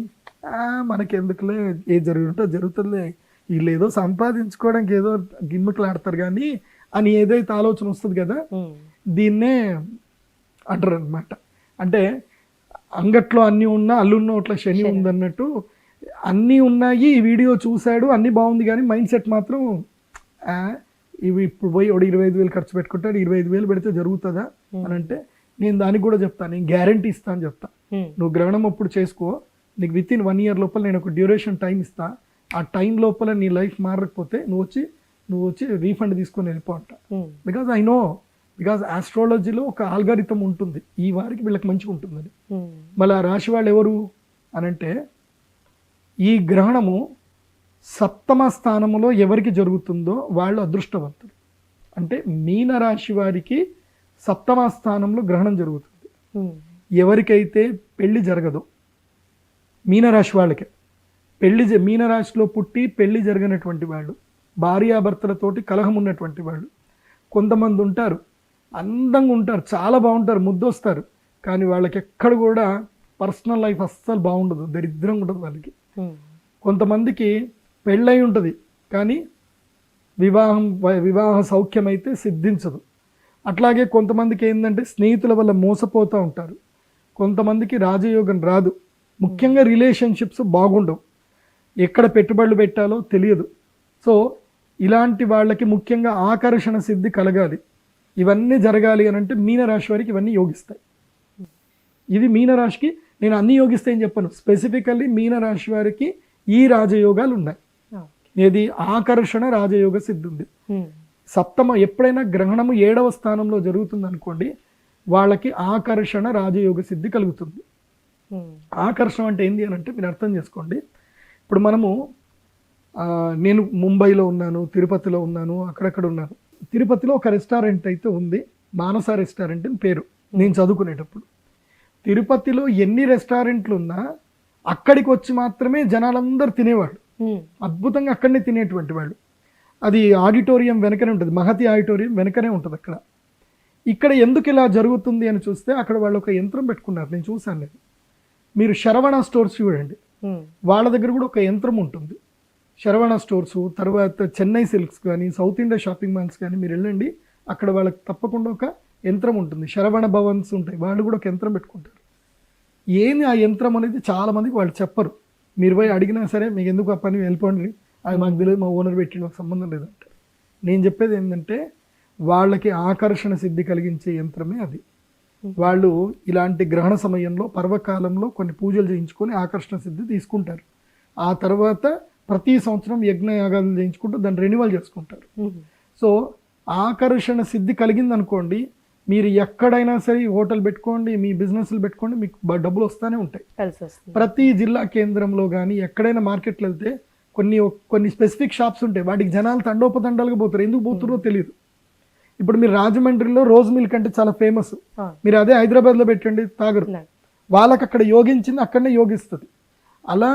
మనకెందుకులే, ఏ జరుగుతుందో జరుగుతుందిలే, వీళ్ళు ఏదో సంపాదించుకోవడానికి ఏదో గిమ్మికలు ఆడతారు కానీ అని ఏదైతే ఆలోచన వస్తుంది కదా, దీన్నే అంటారు అనమాట. అంటే అంగట్లో అన్నీ ఉన్నా అల్లున్న ఇట్లా శని ఉందన్నట్టు, అన్నీ ఉన్నాయి, ఈ వీడియో చూశాడు అన్నీ బాగుంది కానీ మైండ్ సెట్ మాత్రం ఇవి ఇప్పుడు పోయి 25,000 ఖర్చు పెట్టుకుంటాడు, 25,000 పెడితే జరుగుతుందా అని అంటే నేను దానికి కూడా చెప్తాను, నేను గ్యారంటీ ఇస్తాను చెప్తా. నువ్వు గ్రహణం అప్పుడు చేసుకో, నీకు విత్ ఇన్ 1 year లోపల నేను ఒక డ్యూరేషన్ టైం ఇస్తా. ఆ టైం లోపల నీ లైఫ్ మారకపోతే నువ్వు వచ్చి రీఫండ్ తీసుకొని వెళ్ళిపో అంట. బికాజ్ ఐ నో, బికాజ్ ఆస్ట్రాలజీలో ఒక ఆల్గారిథం ఉంటుంది, ఈ వారికి వీళ్ళకి మంచిగా ఉంటుందని. మళ్ళీ ఆ రాశి వాళ్ళు ఎవరు అనంటే, ఈ గ్రహణము 7వ స్థానంలో ఎవరికి జరుగుతుందో వాళ్ళు అదృష్టవంతులు. అంటే మీనరాశి వారికి 7వ స్థానంలో గ్రహణం జరుగుతుంది. ఎవరికైతే పెళ్లి జరగదో, మీనరాశి వాళ్ళకే మీనరాశిలో పుట్టి పెళ్లి జరగనటువంటి వాళ్ళు, భార్యాభర్తలతోటి కలహం ఉన్నటువంటి వాళ్ళు, కొంతమంది ఉంటారు అందంగా ఉంటారు, చాలా బాగుంటారు, ముద్దొస్తారు, కానీ వాళ్ళకి ఎక్కడ కూడా పర్సనల్ లైఫ్ అస్సలు బాగుండదు, దరిద్రంగా ఉంటుంది వాళ్ళకి. కొంతమందికి పెళ్ళై ఉంటుంది కానీ వివాహ సౌఖ్యం అయితే సిద్ధించదు. అట్లాగే కొంతమందికి ఏంటంటే స్నేహితుల వల్ల మోసపోతూ ఉంటారు, కొంతమందికి రాజయోగం రాదు, ముఖ్యంగా రిలేషన్షిప్స్ బాగుండవు, ఎక్కడ పెట్టుబడులు పెట్టాలో తెలియదు. సో ఇలాంటి వాళ్ళకి ముఖ్యంగా ఆకర్షణ సిద్ధి కలగాలి. ఇవన్నీ జరగాలి అని అంటే మీనరాశి వారికి ఇవన్నీ యోగిస్తాయి. ఇది మీనరాశికి నేను అన్ని యోగిస్తాయని చెప్పను, స్పెసిఫికల్లీ మీనరాశి వారికి ఈ రాజయోగాలు ఉన్నాయి. ఏది ఆకర్షణ రాజయోగ సిద్ధి ఉంది. 7వ ఎప్పుడైనా గ్రహణము 7వ స్థానంలో జరుగుతుంది అనుకోండి, వాళ్ళకి ఆకర్షణ రాజయోగ సిద్ధి కలుగుతుంది. ఆకర్షణ అంటే ఏంటి అని అంటే మీరు అర్థం చేసుకోండి. ఇప్పుడు నేను ముంబైలో ఉన్నాను, తిరుపతిలో ఉన్నాను, అక్కడక్కడ ఉన్నాను. తిరుపతిలో ఒక రెస్టారెంట్ అయితే ఉంది, మానస రెస్టారెంట్ అని పేరు. నేను చదువుకునేటప్పుడు తిరుపతిలో ఎన్ని రెస్టారెంట్లు ఉన్నా అక్కడికి వచ్చి మాత్రమే జనాలందరూ తినేవాళ్ళు, అద్భుతంగా అక్కడనే తినేటువంటి వాళ్ళు. అది ఆడిటోరియం వెనకనే ఉంటుంది, మహతి ఆడిటోరియం వెనకనే ఉంటుంది అక్కడ. ఇక్కడ ఎందుకు ఇలా జరుగుతుంది అని చూస్తే అక్కడ వాళ్ళు ఒక యంత్రం పెట్టుకున్నారు, నేను చూశాను. నేను మీరు శరవణ స్టోర్స్ చూడండి, వాళ్ళ దగ్గర కూడా ఒక యంత్రం ఉంటుంది. శరవణ స్టోర్సు, తర్వాత చెన్నై సిల్క్స్ కానీ, సౌత్ ఇండియా షాపింగ్ మాల్స్ కానీ మీరు వెళ్ళండి, అక్కడ వాళ్ళకి తప్పకుండా ఒక యంత్రం ఉంటుంది. శరవణ భవన్స్ ఉంటాయి, వాళ్ళు కూడా ఒక యంత్రం పెట్టుకుంటారు. ఏంది ఆ యంత్రం అనేది చాలా మందికి వాళ్ళు చెప్పరు. మీరు పోయి అడిగినా సరే మీకు ఎందుకు ఆ పని వెళ్ళిపోండి, అది మాకు తెలియదు, మా ఓనర్ పెట్టి మాకు సంబంధం లేదంటారు. నేను చెప్పేది ఏంటంటే వాళ్ళకి ఆకర్షణ సిద్ధి కలిగించే యంత్రమే అది. వాళ్ళు ఇలాంటి గ్రహణ సమయంలో పర్వకాలంలో కొన్ని పూజలు చేయించుకొని ఆకర్షణ సిద్ధి తీసుకుంటారు. ఆ తర్వాత ప్రతి సంవత్సరం యజ్ఞయాగాలు చేయించుకుంటూ దాన్ని రెన్యువల్ చేసుకుంటారు. సో ఆకర్షణ సిద్ధి కలిగింది అనుకోండి, మీరు ఎక్కడైనా సరే హోటల్ పెట్టుకోండి, మీ బిజినెస్లు పెట్టుకోండి, మీకు డబ్బులు వస్తూనే ఉంటాయి. కలిసి వస్తుంది. ప్రతి జిల్లా కేంద్రంలో కానీ ఎక్కడైనా మార్కెట్లో వెళ్తే కొన్ని స్పెసిఫిక్ షాప్స్ ఉంటాయి, వాటికి జనాలు తండోపతండాలుగా పోతారు, ఎందుకు పోతారో తెలియదు. ఇప్పుడు మీరు రాజమండ్రిలో రోజ్ మిల్క్ అంటే చాలా ఫేమస్, మీరు అదే హైదరాబాద్లో పెట్టండి తాగరు. వాళ్ళకి అక్కడ యోగించింది అక్కడనే యోగిస్తుంది. అలా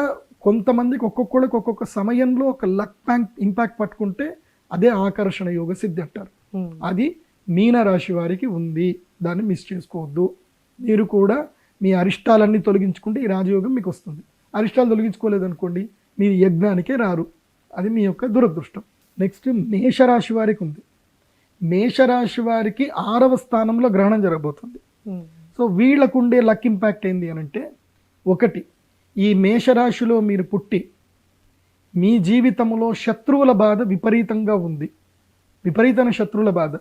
కొంతమందికి ఒక్కొక్కళ్ళకి ఒక్కొక్క సమయంలో ఒక లక్ ఇంపాక్ట్ పట్టుకుంటే అదే ఆకర్షణ యోగ సిద్ధి అంటారు. అది మీనరాశి వారికి ఉంది, దాన్ని మిస్ చేసుకోవద్దు. మీరు కూడా మీ అరిష్టాలన్నీ తొలగించుకుంటే ఈ రాజయోగం మీకు వస్తుంది. అరిష్టాలు తొలగించుకోలేదనుకోండి మీరు యజ్ఞానికే రారు, అది మీ యొక్క దురదృష్టం. నెక్స్ట్ మేషరాశి వారికి ఉంది. మేషరాశి వారికి 6వ స్థానంలో గ్రహణం జరగబోతుంది. సో వీళ్ళకు ఉండే లక్ ఇంపాక్ట్ ఏంది అని అంటే, ఒకటి, ఈ మేషరాశిలో మీరు పుట్టి మీ జీవితంలో శత్రువుల బాధ విపరీతంగా ఉంది. విపరీతమైన శత్రువుల బాధ,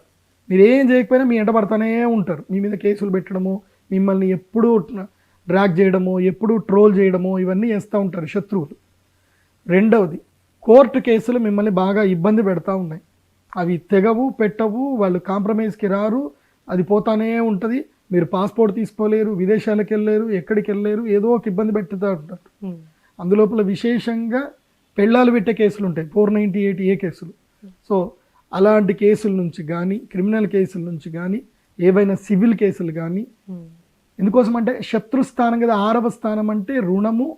మీరు ఏం చేయకపోయినా మీ ఎంట పడుతూనే ఉంటారు. మీ మీద కేసులు పెట్టడము, మిమ్మల్ని ఎప్పుడూ డ్రాగ్ చేయడము, ఎప్పుడూ ట్రోల్ చేయడము, ఇవన్నీ చేస్తూ ఉంటారు శత్రువులు. రెండవది, కోర్టు కేసులు మిమ్మల్ని బాగా ఇబ్బంది పెడతా ఉన్నాయి. అవి తెగవు పెట్టవు, వాళ్ళు కాంప్రమైజ్కి రారు, అది పోతానే ఉంటుంది. మీరు పాస్పోర్ట్ తీసుకోలేరు, విదేశాలకు వెళ్ళలేరు, ఎక్కడికి వెళ్ళలేరు, ఏదో ఒక ఇబ్బంది పెట్టుతూ ఉంటారు. అందులోపల విశేషంగా పెళ్ళాలు పెట్టే కేసులు ఉంటాయి, 498A కేసులు. సో అలాంటి కేసుల నుంచి కానీ, క్రిమినల్ కేసుల నుంచి కానీ, ఏవైనా సివిల్ కేసులు కానీ, ఎందుకోసం అంటే శత్రుస్థానం కదా. 6వ స్థానం అంటే రుణము,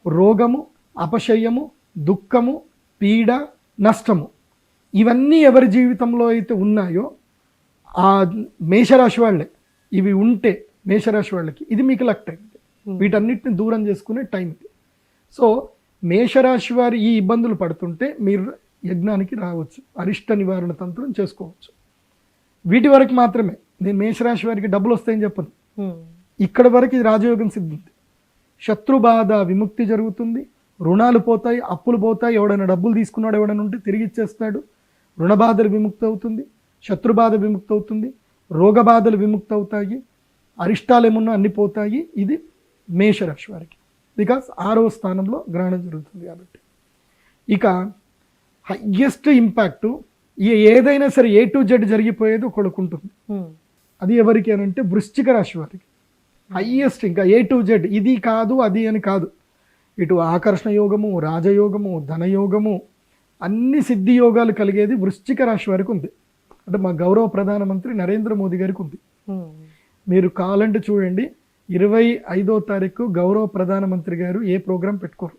రోగము, అపశయము, దుఃఖము, పీడ, నష్టము, ఇవన్నీ ఎవరి జీవితంలో అయితే ఉన్నాయో ఆ మేషరాశి వాళ్ళే. ఇవి ఉంటే మేషరాశి వాళ్ళకి ఇది మీకు లక్ టైం, వీటన్నిటిని దూరం చేసుకునే టైం ఇది. సో మేషరాశి వారి ఈ ఇబ్బందులు పడుతుంటే మీరు యజ్ఞానికి రావచ్చు, అరిష్ట నివారణ తంత్రం చేసుకోవచ్చు. వీటి వరకు మాత్రమే. నేను మేషరాశి వారికి డబ్బులు వస్తాయని చెప్పను. ఇక్కడ వరకు ఇది రాజయోగం సిద్ధింది. శత్రుబాధ విముక్తి జరుగుతుంది, రుణాలు పోతాయి, అప్పులు పోతాయి, ఎవడైనా డబ్బులు తీసుకున్నాడు ఎవడైనా ఉంటే తిరిగి ఇచ్చేస్తాడు, రుణబాధలు విముక్తి అవుతుంది, శత్రుబాధ విముక్తి అవుతుంది, రోగబాధలు విముక్తి అవుతాయి, అరిష్టాలు ఏమున్నా అన్ని పోతాయి. ఇది మేషరాశి వారికి, బికాస్ 6వ స్థానంలో గ్రహణం జరుగుతుంది కాబట్టి. ఇక హయ్యెస్ట్ ఇంపాక్ట్ ఏదైనా సరే A to Z జరిగిపోయేది ఒకళ్ళకు ఉంటుంది. అది ఎవరికి అని అంటే వృశ్చిక రాశి వారికి హయ్యెస్ట్. ఇంకా A to Z, ఇది కాదు అది అని కాదు, ఇటు ఆకర్షణ యోగము, రాజయోగము, ధనయోగము, అన్ని సిద్ధి యోగాలు కలిగేది వృశ్చిక రాశి వారికి ఉంది. అంటే మా గౌరవ ప్రధానమంత్రి నరేంద్ర మోదీ గారికి ఉంది. మీరు కావాలంటే చూడండి, 25వ తారీఖు గౌరవ ప్రధానమంత్రి గారు ఏ ప్రోగ్రాం పెట్టుకోరు.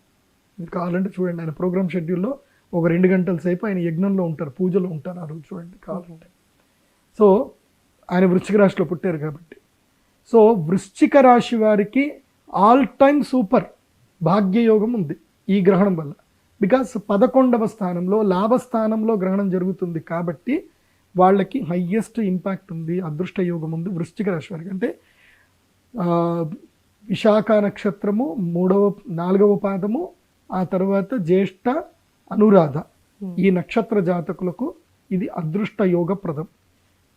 మీరు కావాలంటే చూడండి, ఆయన ప్రోగ్రామ్ షెడ్యూల్లో ఒక 2 గంటల సేపు ఆయన యజ్ఞంలో ఉంటారు, పూజలో ఉంటారు ఆ రోజు, చూడండి కావాలంటే. సో ఆయన వృశ్చిక రాశిలో పుట్టారు కాబట్టి. సో వృశ్చిక రాశి వారికి ఆల్ టైమ్ సూపర్ భాగ్యయోగం ఉంది ఈ గ్రహణం వల్ల. బికాస్ 11వ స్థానంలో లాభస్థానంలో గ్రహణం జరుగుతుంది కాబట్టి వాళ్ళకి హయ్యెస్ట్ ఇంపాక్ట్ ఉంది, అదృష్ట యోగం ఉంది వృశ్చిక రాశి వారికి. అంటే విశాఖ నక్షత్రము 4వ పాదము, ఆ తర్వాత జ్యేష్ఠ, అనురాధ, ఈ నక్షత్ర జాతకులకు ఇది అదృష్ట యోగప్రదం.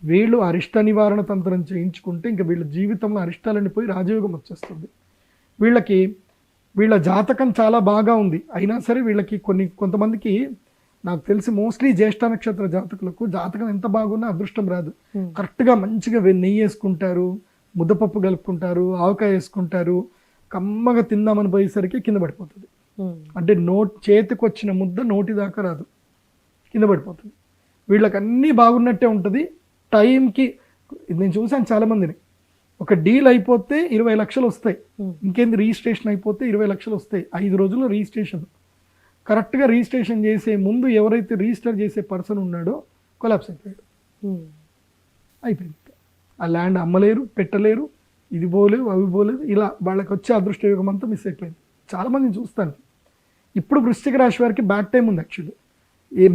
వీళ్ళు అరిష్ట నివారణ తంత్రం చేయించుకుంటే ఇంకా వీళ్ళ జీవితంలో అరిష్టాలన్నీ పోయి రాజయోగం వచ్చేస్తుంది. వీళ్ళ జాతకం చాలా బాగా ఉంది, అయినా సరే వీళ్ళకి కొంతమందికి నాకు తెలిసి మోస్ట్లీ జ్యేష్ఠ నక్షత్ర జాతకులకు జాతకం ఎంత బాగున్నా అదృష్టం రాదు. కరెక్ట్గా మంచిగా నెయ్యి వేసుకుంటారు, ముద్దపప్పు కలుపుకుంటారు, ఆవకాయ వేసుకుంటారు, కమ్మగా తిందామని పోయేసరికి కింద పడిపోతుంది. అంటే చేతికి వచ్చిన ముద్ద నోటి దాకా రాదు, కింద పడిపోతుంది. వీళ్ళకి అన్నీ బాగున్నట్టే ఉంటుంది. టైంకి నేను చూశాను చాలామందిని, ఒక డీల్ అయిపోతే 20 లక్షలు వస్తాయి, ఇంకేంది రిజిస్ట్రేషన్ అయిపోతే 20 లక్షలు వస్తాయి, 5 రోజుల్లో రిజిస్ట్రేషన్. కరెక్ట్గా రిజిస్ట్రేషన్ చేసే ముందు ఎవరైతే రిజిస్టర్ చేసే పర్సన్ ఉన్నాడో కొలాప్స్ అయిపోయాడు, అయిపోయింది. ఆ ల్యాండ్ అమ్మలేరు, పెట్టలేరు, ఇది పోలేవు, అవి పోలేదు, ఇలా వాళ్ళకి వచ్చే అదృష్ట యోగం అంతా మిస్ అయిపోయింది. చాలామందిని చూస్తాను. ఇప్పుడు వృశ్చిక రాశి వారికి బ్యాడ్ టైం ఉంది. యాక్చువల్లీ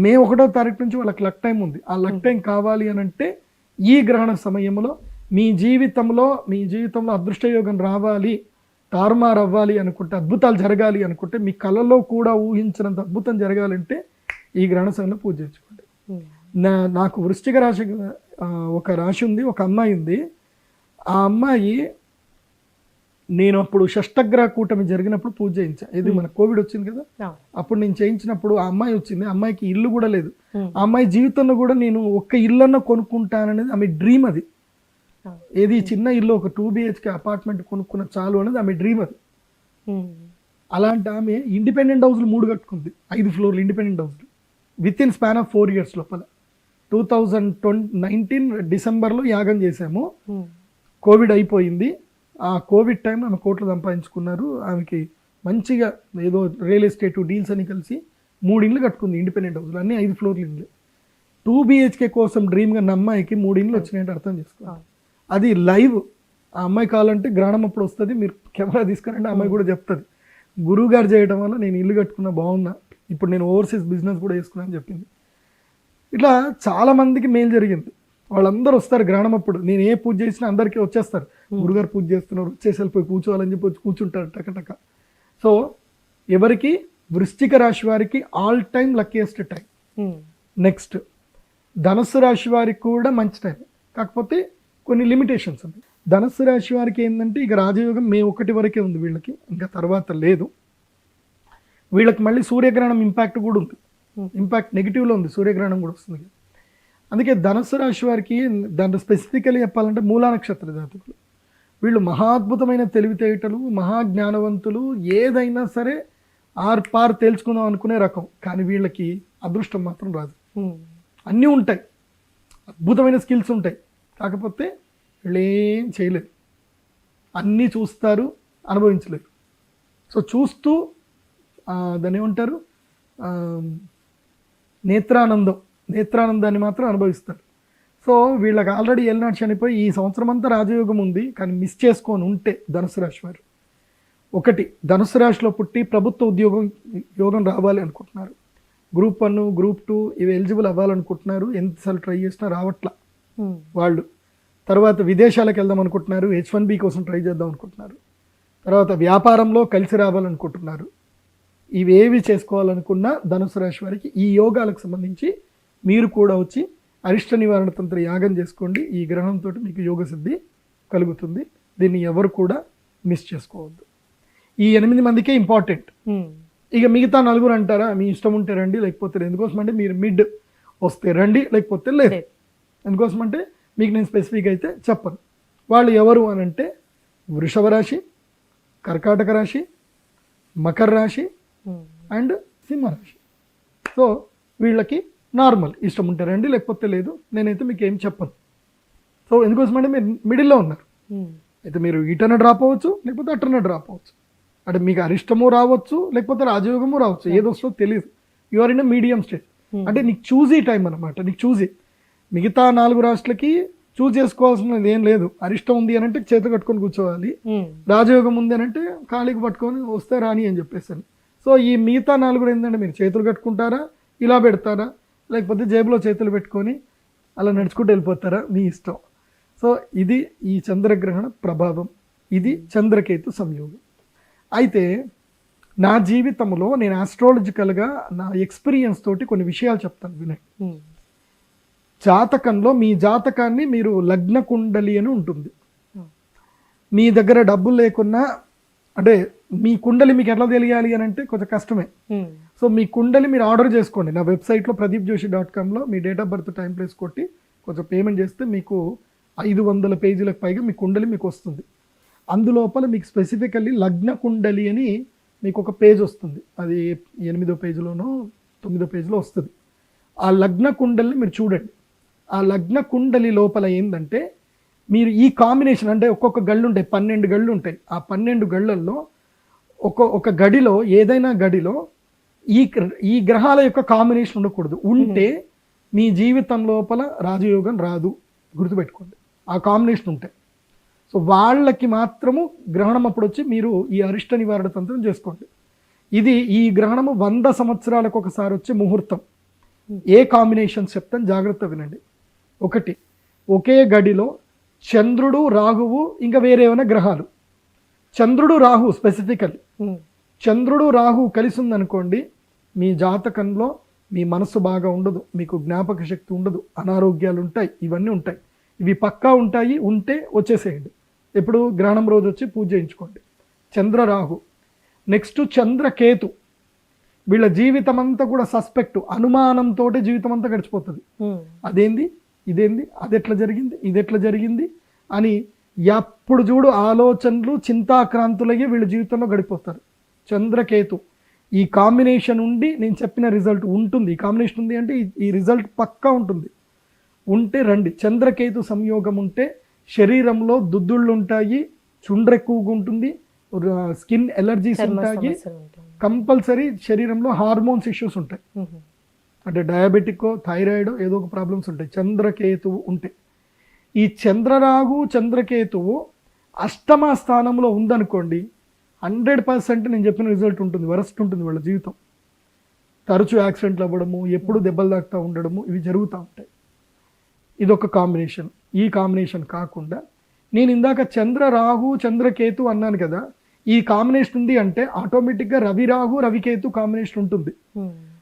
మే 1వ తారీఖు నుంచి వాళ్ళకి లక్ టైం ఉంది. ఆ లక్ టైం కావాలి అని అంటే ఈ గ్రహణ సమయంలో మీ జీవితంలో అదృష్ట యోగం రావాలి, తారుమారు అవ్వాలి అనుకుంటే, అద్భుతాలు జరగాలి అనుకుంటే, మీ కళలో కూడా ఊహించినంత అద్భుతం జరగాలంటే ఈ గ్రహణ సమయంలో పూజ చేసుకోండి. నాకు వృశ్చిక రాశి ఒక రాశి ఉంది, ఒక అమ్మాయి ఉంది. ఆ అమ్మాయి నేను అప్పుడు షష్టగ్రహ కూటమి జరిగినప్పుడు పూజ చేయించా. ఇది మన కోవిడ్ వచ్చింది కదా, అప్పుడు నేను చేయించినప్పుడు ఆ అమ్మాయి వచ్చింది. ఆ అమ్మాయికి ఇల్లు కూడా లేదు. ఆ అమ్మాయి జీవితంలో కూడా నేను ఒక్క ఇల్లన్నా కొనుక్కుంటాననేది ఆమె డ్రీమ్. అది ఏది చిన్న ఇల్లు ఒక 2 BHK అపార్ట్మెంట్ కొనుక్కున్న చాలు అనేది ఆమె డ్రీమ్ అది. అలాంటి ఆమె ఇండిపెండెంట్ హౌస్లు 3 కట్టుకుంది, 5 ఫ్లోర్లు ఇండిపెండెంట్ హౌస్లు with in span of 4 years లోపల. 2019 డిసెంబర్లో యాగం చేశాము. కోవిడ్ అయిపోయింది. ఆ కోవిడ్ టైంలో ఆమె కోట్లు సంపాదించుకున్నారు. ఆమెకి మంచిగా ఏదో రియల్ ఎస్టేట్ డీల్స్ అని కలిసి 3 ఇండ్లు కట్టుకుంది ఇండిపెండెంట్ హౌస్లు, అన్నీ 5 ఫ్లోర్లు ఇండ్లు. 2 BHK కోసం డ్రీమ్గా ఉన్న అమ్మాయికి 3 ఇండ్లు వచ్చినాయంటే అర్థం చేసుకోవాలి. అది లైవ్. ఆ అమ్మాయి కావాలంటే గ్రహణం అప్పుడు వస్తుంది, మీరు కెమెరా తీసుకురంటే ఆ అమ్మాయి కూడా చెప్తుంది, గురువు గారు చేయడం వల్ల నేను ఇల్లు కట్టుకున్నా, బాగున్నా, ఇప్పుడు నేను ఓవర్సీస్ బిజినెస్ కూడా చేసుకున్నా అని చెప్పింది. ఇట్లా చాలా మందికి మేలు జరిగింది. వాళ్ళందరూ వస్తారు గ్రహణం అప్పుడు. నేను ఏ పూజ చేసినా అందరికీ వచ్చేస్తారు, గురుగారు పూజ చేస్తున్నారు, వచ్చేసి వెళ్ళిపోయి కూర్చోవాలని చెప్పి వచ్చి కూర్చుంటారు టకటక. సో ఎవరికి వృశ్చిక రాశి వారికి all time luckiest time. Next ధనుస్సు రాశి వారికి కూడా మంచి టైం, కాకపోతే కొన్ని లిమిటేషన్స్ ఉన్నాయి. ధనుస్సు రాశి వారికి ఏంటంటే ఇక రాజయోగం మే 1 వరకే ఉంది వీళ్ళకి, ఇంకా తర్వాత లేదు. వీళ్ళకి మళ్ళీ సూర్యగ్రహణం ఇంపాక్ట్ కూడా ఉంది, ఇంపాక్ట్ నెగిటివ్లో ఉంది, సూర్యగ్రహణం కూడా వస్తుంది. అందుకే ధనుస్సు రాశి వారికి దాంట్లో స్పెసిఫికలీ చెప్పాలంటే మూలా నక్షత్ర జాతకులు వీళ్ళు మహాద్భుతమైన తెలివితేటలు, మహాజ్ఞానవంతులు, ఏదైనా సరే ఆర్పార్ తేల్చుకుందాం అనుకునే రకం. కానీ వీళ్ళకి అదృష్టం మాత్రం రాదు. అన్నీ ఉంటాయి, అద్భుతమైన స్కిల్స్ ఉంటాయి, కాకపోతే వీళ్ళు ఏం చేయలేరు. అన్నీ చూస్తారు, అనుభవించలేరు. సో చూస్తూ దాన్ని ఏమంటారు, నేత్రానందాన్ని మాత్రం అనుభవిస్తారు. సో వీళ్ళకి ఆల్రెడీ ఏలినాడు చనిపోయి ఈ సంవత్సరం అంతా రాజయోగం ఉంది, కానీ మిస్ చేసుకొని ఉంటే ధనుసు రాశి వారు, ఒకటి ధనుసు రాశిలో పుట్టి ప్రభుత్వ యోగం రావాలి అనుకుంటున్నారు, గ్రూప్ 1 గ్రూప్ 2 ఇవి ఎలిజిబుల్ అవ్వాలనుకుంటున్నారు, ఎంతసార్లు ట్రై చేసినా రావట్లా వాళ్ళు. తర్వాత విదేశాలకు వెళ్దాం అనుకుంటున్నారు, H1B కోసం ట్రై చేద్దాం అనుకుంటున్నారు. తర్వాత వ్యాపారంలో కలిసి రావాలనుకుంటున్నారు. ఇవేవి చేసుకోవాలనుకున్నా ధనుసు రాశి వారికి ఈ యోగాలకు సంబంధించి మీరు కూడా వచ్చి అరిష్ట నివారణ తంత్ర యాగం చేసుకోండి. ఈ గ్రహంతో మీకు యోగ సిద్ధి కలుగుతుంది. దీన్ని ఎవరు కూడా మిస్ చేసుకోవద్దు. ఈ 8 మందికే ఇంపార్టెంట్. ఇక మిగతా 4 అంటారా, మీ ఇష్టం ఉంటే రండి, లేకపోతే ఎందుకోసం అంటే మీరు మిడ్ వస్తే రండి, లేకపోతే లేదు. ఎందుకోసం అంటే మీకు నేను స్పెసిఫిక్ అయితే చెప్పను. వాళ్ళు ఎవరు అని అంటే వృషభ రాశి, కర్కాటక రాశి, మకర రాశి అండ్ సింహరాశి. సో వీళ్ళకి నార్మల్, ఇష్టం ఉంటే రండి, లేకపోతే లేదు. నేనైతే మీకు ఏం చెప్పను. సో ఎందుకోసం అంటే మీరు మిడిల్లో ఉన్నారు. అయితే మీరు ఇటన డ్రాప్ అవ్వచ్చు, లేకపోతే అటన డ్రాప్ అవ్వచ్చు. అంటే మీకు అరిష్టము రావచ్చు, లేకపోతే రాజయోగము రావచ్చు, ఏదొస్తో తెలియదు. You are in medium stage. అంటే నీకు చూజీ టైం అనమాట, నీకు చూజీ. మిగతా 4 రాష్ట్రాలకి చూజ్ చేసుకోవాల్సినది ఏం లేదు. అరిష్టం ఉంది అని అంటే చేతులు కట్టుకొని కూర్చోవాలి, రాజయోగం ఉంది అని అంటే ఖాళీకి పట్టుకొని వస్తే రాని అని చెప్పేసాను. సో ఈ మిగతా 4 ఏంటంటే మీరు చేతులు కట్టుకుంటారా, ఇలా పెడతారా, లేకపోతే జేబులో చేతులు పెట్టుకొని అలా నడుచుకుంటూ వెళ్ళిపోతారా, మీ ఇష్టం. సో ఇది ఈ చంద్రగ్రహణ ప్రభావం, ఇది చంద్రకేతు సంయోగం. అయితే నా జీవితంలో నేను ఆస్ట్రాలజికల్గా నా ఎక్స్పీరియన్స్ తోటి కొన్ని విషయాలు చెప్తాను వినండి. జాతకంలో మీ జాతకాన్ని మీరు లగ్న కుండలి అని ఉంటుంది. మీ దగ్గర డబ్బులు లేకున్నా, అంటే మీ కుండలి మీకు ఎట్లా తెలియాలి అని అంటే కొంచెం కష్టమే. సో మీ కుండలి మీరు ఆర్డర్ చేసుకోండి. నా వెబ్సైట్లో pradipjoshi.comలో మీ date of birth, time, place కొట్టి కొంచెం పేమెంట్ చేస్తే మీకు 500 పేజీలకు పైగా మీ కుండలి మీకు వస్తుంది. అందులోపల మీకు స్పెసిఫికల్లీ లగ్న కుండలి అని మీకు ఒక పేజ్ వస్తుంది. అది 8వ పేజీలోనో 9వ పేజీలో వస్తుంది. ఆ లగ్న కుండలిని మీరు చూడండి. ఆ లగ్న కుండలి లోపల ఏంటంటే మీరు ఈ కాంబినేషన్, అంటే ఒక్కొక్క గళ్ళు ఉంటాయి, 12 గళ్ళు ఉంటాయి. ఆ 12 గళ్ళల్లో ఒక గడిలో, ఏదైనా గడిలో ఈ గ్రహాల యొక్క కాంబినేషన్ ఉండకూడదు. ఉంటే మీ జీవితం లోపల రాజయోగం రాదు, గుర్తుపెట్టుకోండి. ఆ కాంబినేషన్ ఉంటాయి. సో వాళ్ళకి మాత్రము గ్రహణం అప్పుడు వచ్చి మీరు ఈ అరిష్ట నివారణ తంత్రం చేసుకోండి. ఇది ఈ గ్రహణము 100 సంవత్సరాలకు ఒకసారి వచ్చే ముహూర్తం. ఏ కాంబినేషన్స్ చెప్తాను, జాగ్రత్త వినండి. ఒకటి, ఒకే గడిలో చంద్రుడు, రాహువు, ఇంకా వేరే ఏమైనా గ్రహాలు. చంద్రుడు, రాహు స్పెసిఫికల్, చంద్రుడు, రాహు కలిసి ఉందనుకోండి, మీ జాతకంలో మీ మనసు బాగా ఉండదు, మీకు జ్ఞాపక శక్తి ఉండదు, అనారోగ్యాలు ఉంటాయి, ఇవన్నీ ఉంటాయి. ఇవి పక్కా ఉంటాయి. ఉంటే వచ్చేసేయండి. ఎప్పుడు గ్రహణం రోజు వచ్చి పూజ చేయించుకోండి. చంద్ర, రాహు. నెక్స్ట్ చంద్రకేతు. వీళ్ళ జీవితం అంతా కూడా సస్పెక్ట్, అనుమానంతో జీవితం అంతా గడిచిపోతుంది. అదేంది, ఇదేంది, అది ఎట్లా జరిగింది, ఇది ఎట్లా జరిగింది అని ఎప్పుడు చూడు ఆలోచనలు చింతాక్రాంతులయ్యి వీళ్ళ జీవితంలో గడిపోతారు. చంద్రకేతు ఈ కాంబినేషన్ ఉండి నేను చెప్పిన రిజల్ట్ ఉంటుంది. ఈ కాంబినేషన్ ఉంది అంటే ఈ రిజల్ట్ పక్కా ఉంటుంది. ఉంటే రండి. చంద్రకేతు సంయోగం ఉంటే శరీరంలో దుద్దుళ్ళు ఉంటాయి, చుండ్ర ఎక్కువగా ఉంటుంది, స్కిన్ ఎలర్జీస్ ఉంటాయి, కంపల్సరీ శరీరంలో హార్మోన్స్ ఇష్యూస్ ఉంటాయి. అంటే డయాబెటిక్, థైరాయిడ్ ఏదో ఒక ప్రాబ్లమ్స్ ఉంటాయి చంద్రకేతువు ఉంటే. ఈ చంద్రరాహు చంద్రకేతువు అష్టమ స్థానంలో ఉందనుకోండి, 100% నేను చెప్పిన రిజల్ట్ ఉంటుంది. వరస్ట్ ఉంటుంది వాళ్ళ జీవితం. తరచూ యాక్సిడెంట్లు అవ్వడము, ఎప్పుడు దెబ్బలు తాకుతూ ఉండడము, ఇవి జరుగుతూ ఉంటాయి. ఇదొక కాంబినేషన్. ఈ కాంబినేషన్ కాకుండా నేను ఇందాక చంద్ర రాహు చంద్రకేతు అన్నాను కదా, ఈ కాంబినేషన్ ఉంది అంటే ఆటోమేటిక్గా రవి రాహు రవికేతు కాంబినేషన్ ఉంటుంది.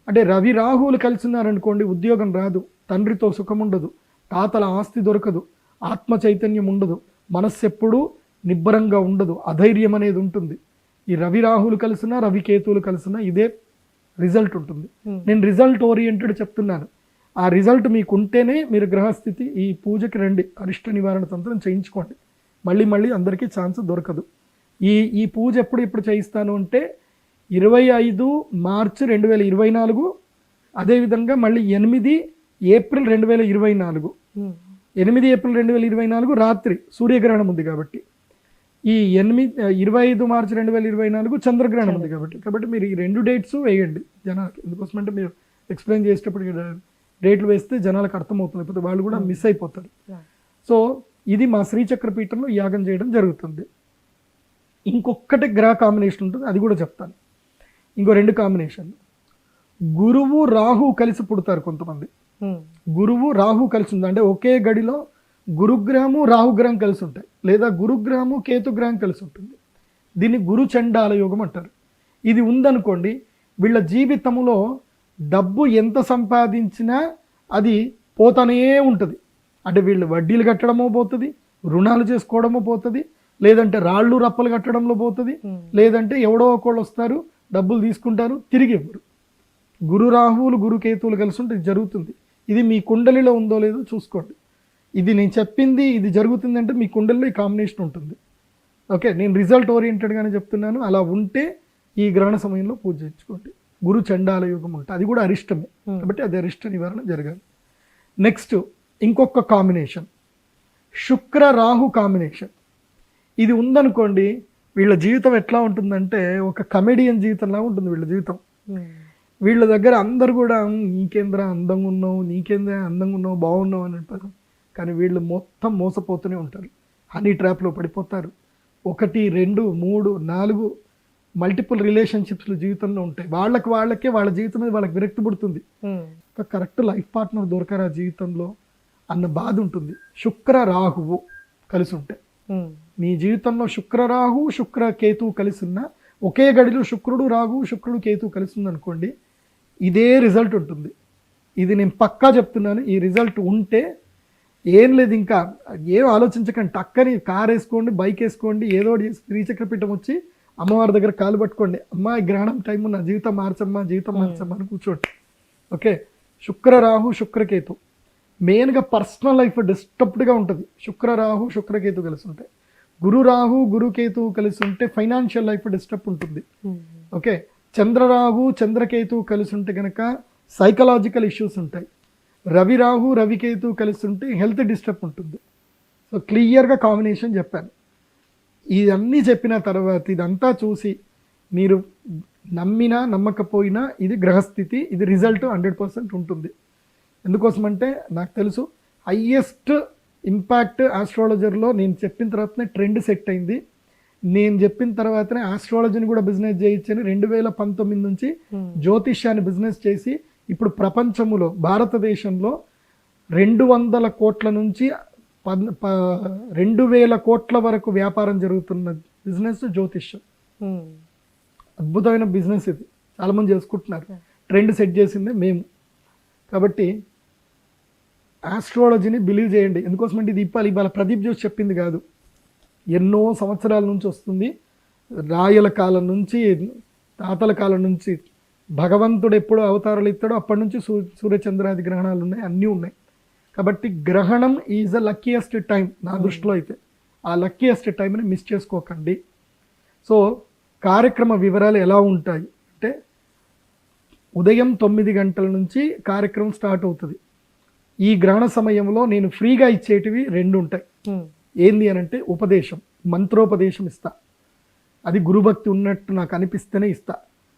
అంటే రవి రాహువులు కలిసి ఉన్నారనుకోండి, ఉద్యోగం రాదు, తండ్రితో సుఖం ఉండదు, తాతల ఆస్తి దొరకదు, ఆత్మ చైతన్యం ఉండదు, మనస్సు ఎప్పుడూ నిబ్బరంగా ఉండదు, అధైర్యం అనేది ఉంటుంది. ఈ రవి రాహువులు కలిసినా రవికేతువులు కలిసినా ఇదే రిజల్ట్ ఉంటుంది. నేను రిజల్ట్ ఓరియంటెడ్ చెప్తున్నాను. ఆ రిజల్ట్ మీకు ఉంటేనే మీరు గ్రహస్థితి ఈ పూజకి రండి, అరిష్ట నివారణ తంత్రం చేయించుకోండి. మళ్ళీ అందరికీ ఛాన్స్ దొరకదు. ఈ పూజ ఎప్పుడు చేయిస్తాను అంటే 25 మార్చి 2024, అదేవిధంగా మళ్ళీ 8 ఏప్రిల్ 2024. 8 ఏప్రిల్ 2024 రాత్రి సూర్యగ్రహణం ఉంది కాబట్టి, ఈ 25 మార్చి 2024 చంద్రగ్రహణం ఉంది కాబట్టి మీరు ఈ 2 డేట్స్ వేయండి జనాలకి. ఎందుకోసమంటే మీరు ఎక్స్ప్లెయిన్ చేసేటప్పుడు డేట్లు వేస్తే జనాలకు అర్థమవుతుంది, లేకపోతే వాళ్ళు కూడా మిస్ అయిపోతారు. సో ఇది మా శ్రీచక్రపీఠంలో యాగం చేయడం జరుగుతుంది. ఇంకొకటి గ్రహ కాంబినేషన్ ఉంటుంది, అది కూడా చెప్తాను. ఇంకో 2 కాంబినేషన్లు. గురువు రాహు కలిసి పుడతారు కొంతమంది. గురువు రాహు కలిసి ఉంది అంటే ఒకే గడిలో గురుగ్రహము రాహుగ్రహం కలిసి ఉంటాయి, లేదా గురుగ్రహము కేతుగ్రహం కలిసి ఉంటుంది. దీన్ని గురు చండాల యోగం అంటారు. ఇది ఉందనుకోండి, వీళ్ళ జీవితంలో డబ్బు ఎంత సంపాదించినా అది పోతానే ఉంటుంది. అంటే వీళ్ళు వడ్డీలు కట్టడమో పోతుంది, రుణాలు చేసుకోవడమో పోతుంది, లేదంటే రాళ్ళు రప్పలు కట్టడంలో పోతుంది, లేదంటే ఎవడో ఒకళ్ళు వస్తారు డబ్బులు తీసుకుంటారు తిరిగి ఇవ్వరు. గురు రాహువులు గురు కేతువులు కలిసి ఉంటే ఇది జరుగుతుంది. ఇది మీ కుండలిలో ఉందో లేదో చూసుకోండి. ఇది నేను చెప్పింది ఇది జరుగుతుందంటే మీ కుండలిలో ఈ కాంబినేషన్ ఉంటుంది. ఓకే, నేను రిజల్ట్ ఓరియంటెడ్గానే చెప్తున్నాను. అలా ఉంటే ఈ గ్రహణ సమయంలో పూజ చేయించుకోండి. గురు చండాల యోగం ఉంటుంది, అది కూడా అరిష్టమే కాబట్టి అది అరిష్ట నివారణ జరగాలి. నెక్స్ట్ ఇంకొక కాంబినేషన్ శుక్ర రాహు కాంబినేషన్. ఇది ఉందనుకోండి, వీళ్ళ జీవితం ఎట్లా ఉంటుందంటే ఒక కమెడియన్ జీవితంలా ఉంటుంది వీళ్ళ జీవితం. వీళ్ళ దగ్గర అందరు కూడా నీకేంద్రా అందంగా ఉన్నావు, నీకేంద్రా అందంగా ఉన్నావు, బాగున్నావు అని అంటారు. కానీ వీళ్ళు మొత్తం మోసపోతూనే ఉంటారు, హనీ ట్రాప్లో పడిపోతారు. 1, 2, 3, 4 మల్టిపుల్ రిలేషన్షిప్స్లు జీవితంలో ఉంటాయి. వాళ్ళకే వాళ్ళ జీవితం మీద వాళ్ళకి విరక్తి పుడుతుంది. కరెక్ట్ లైఫ్ పార్ట్నర్ దొరకరా జీవితంలో అన్న బాధ ఉంటుంది. శుక్ర రాహువు కలిసి ఉంటాయి. మీ జీవితంలో శుక్ర రాహు శుక్ర కేతువు కలిసి ఉన్న ఒకే గడిలో శుక్రుడు రాహు శుక్రుడు కేతువు కలిసి ఉందనుకోండి, ఇదే రిజల్ట్ ఉంటుంది. ఇది నేను పక్కా చెప్తున్నాను. ఈ రిజల్ట్ ఉంటే ఏం లేదు, ఇంకా ఏం ఆలోచించకండి, టక్కని కార్ వేసుకోండి, బైక్ వేసుకోండి, ఏదో శ్రీచక్రపీఠం వచ్చి అమ్మవారి దగ్గర కాలు పట్టుకోండి, అమ్మ ఈ గ్రహణం టైం నా జీవితం మార్చమ్మా అని కూర్చోండి. ఓకే, శుక్ర రాహు శుక్రకేతు మెయిన్గా పర్సనల్ లైఫ్ డిస్టర్బ్డ్గా ఉంటుంది. శుక్ర రాహు శుక్రకేతు కలిసి ఉంటాయి. గురు రాహు గురుకేతు కలిసి ఉంటే ఫైనాన్షియల్ లైఫ్ డిస్టర్బ్ ఉంటుంది. ఓకే, చంద్రరాహు చంద్రకేతు కలిసి ఉంటే కనుక సైకలాజికల్ ఇష్యూస్ ఉంటాయి. రవి రాహు రవికేతు కలిసి ఉంటే హెల్త్ డిస్టర్బ్ ఉంటుంది. సో క్లియర్గా కాంబినేషన్ చెప్పాను. ఇదన్నీ చెప్పిన తర్వాత ఇదంతా చూసి మీరు నమ్మినా నమ్మకపోయినా ఇది గ్రహస్థితి, ఇది రిజల్ట్ 100% ఉంటుంది. ఎందుకోసమంటే నాకు తెలుసు హయ్యెస్ట్ ఇంపాక్ట్ ఆస్ట్రాలజర్లో నేను చెప్పిన తర్వాతనే ట్రెండ్ సెట్ అయింది. నేను చెప్పిన తర్వాతనే ఆస్ట్రాలజీని కూడా బిజినెస్ చేయించని 2019 నుంచి జ్యోతిష్యాన్ని బిజినెస్ చేసి ఇప్పుడు ప్రపంచంలో భారతదేశంలో 200 కోట్ల నుంచి 2000 కోట్ల వరకు వ్యాపారం జరుగుతున్న బిజినెస్ జ్యోతిష్యం. అద్భుతమైన బిజినెస్ ఇది, చాలామంది చేసుకుంటున్నారు. ట్రెండ్ సెట్ చేసిందే మేము. కాబట్టి ఆస్ట్రాలజీని బిలీవ్ చేయండి. ఎందుకోసమంటే ఇది ఇవాళ ప్రదీప్ జోష్ చెప్పింది కాదు, ఎన్నో సంవత్సరాల నుంచి వస్తుంది. రాయల కాలం నుంచి తాతల కాలం నుంచి భగవంతుడు ఎప్పుడు అవతారాలు ఇస్తాడో అప్పటి నుంచి సూర్యచంద్రాది గ్రహణాలు ఉన్నాయి, అన్నీ ఉన్నాయి. కాబట్టి గ్రహణం ఈజ్ ద లక్కీయెస్ట్ టైం నా దృష్టిలో అయితే. ఆ లక్కీయెస్ట్ టైంని మిస్ చేసుకోకండి. సో కార్యక్రమ వివరాలు ఎలా ఉంటాయి అంటే, ఉదయం 9 గంటల నుంచి కార్యక్రమం స్టార్ట్ అవుతుంది. ఈ గ్రహణ సమయంలో నేను ఫ్రీగా ఇచ్చేటివి 2 ఉంటాయి. ఏంది అని అంటే, ఉపదేశం, మంత్రోపదేశం ఇస్తా. అది గురుభక్తి ఉన్నట్టు నాకు అనిపిస్తేనే ఇస్తా.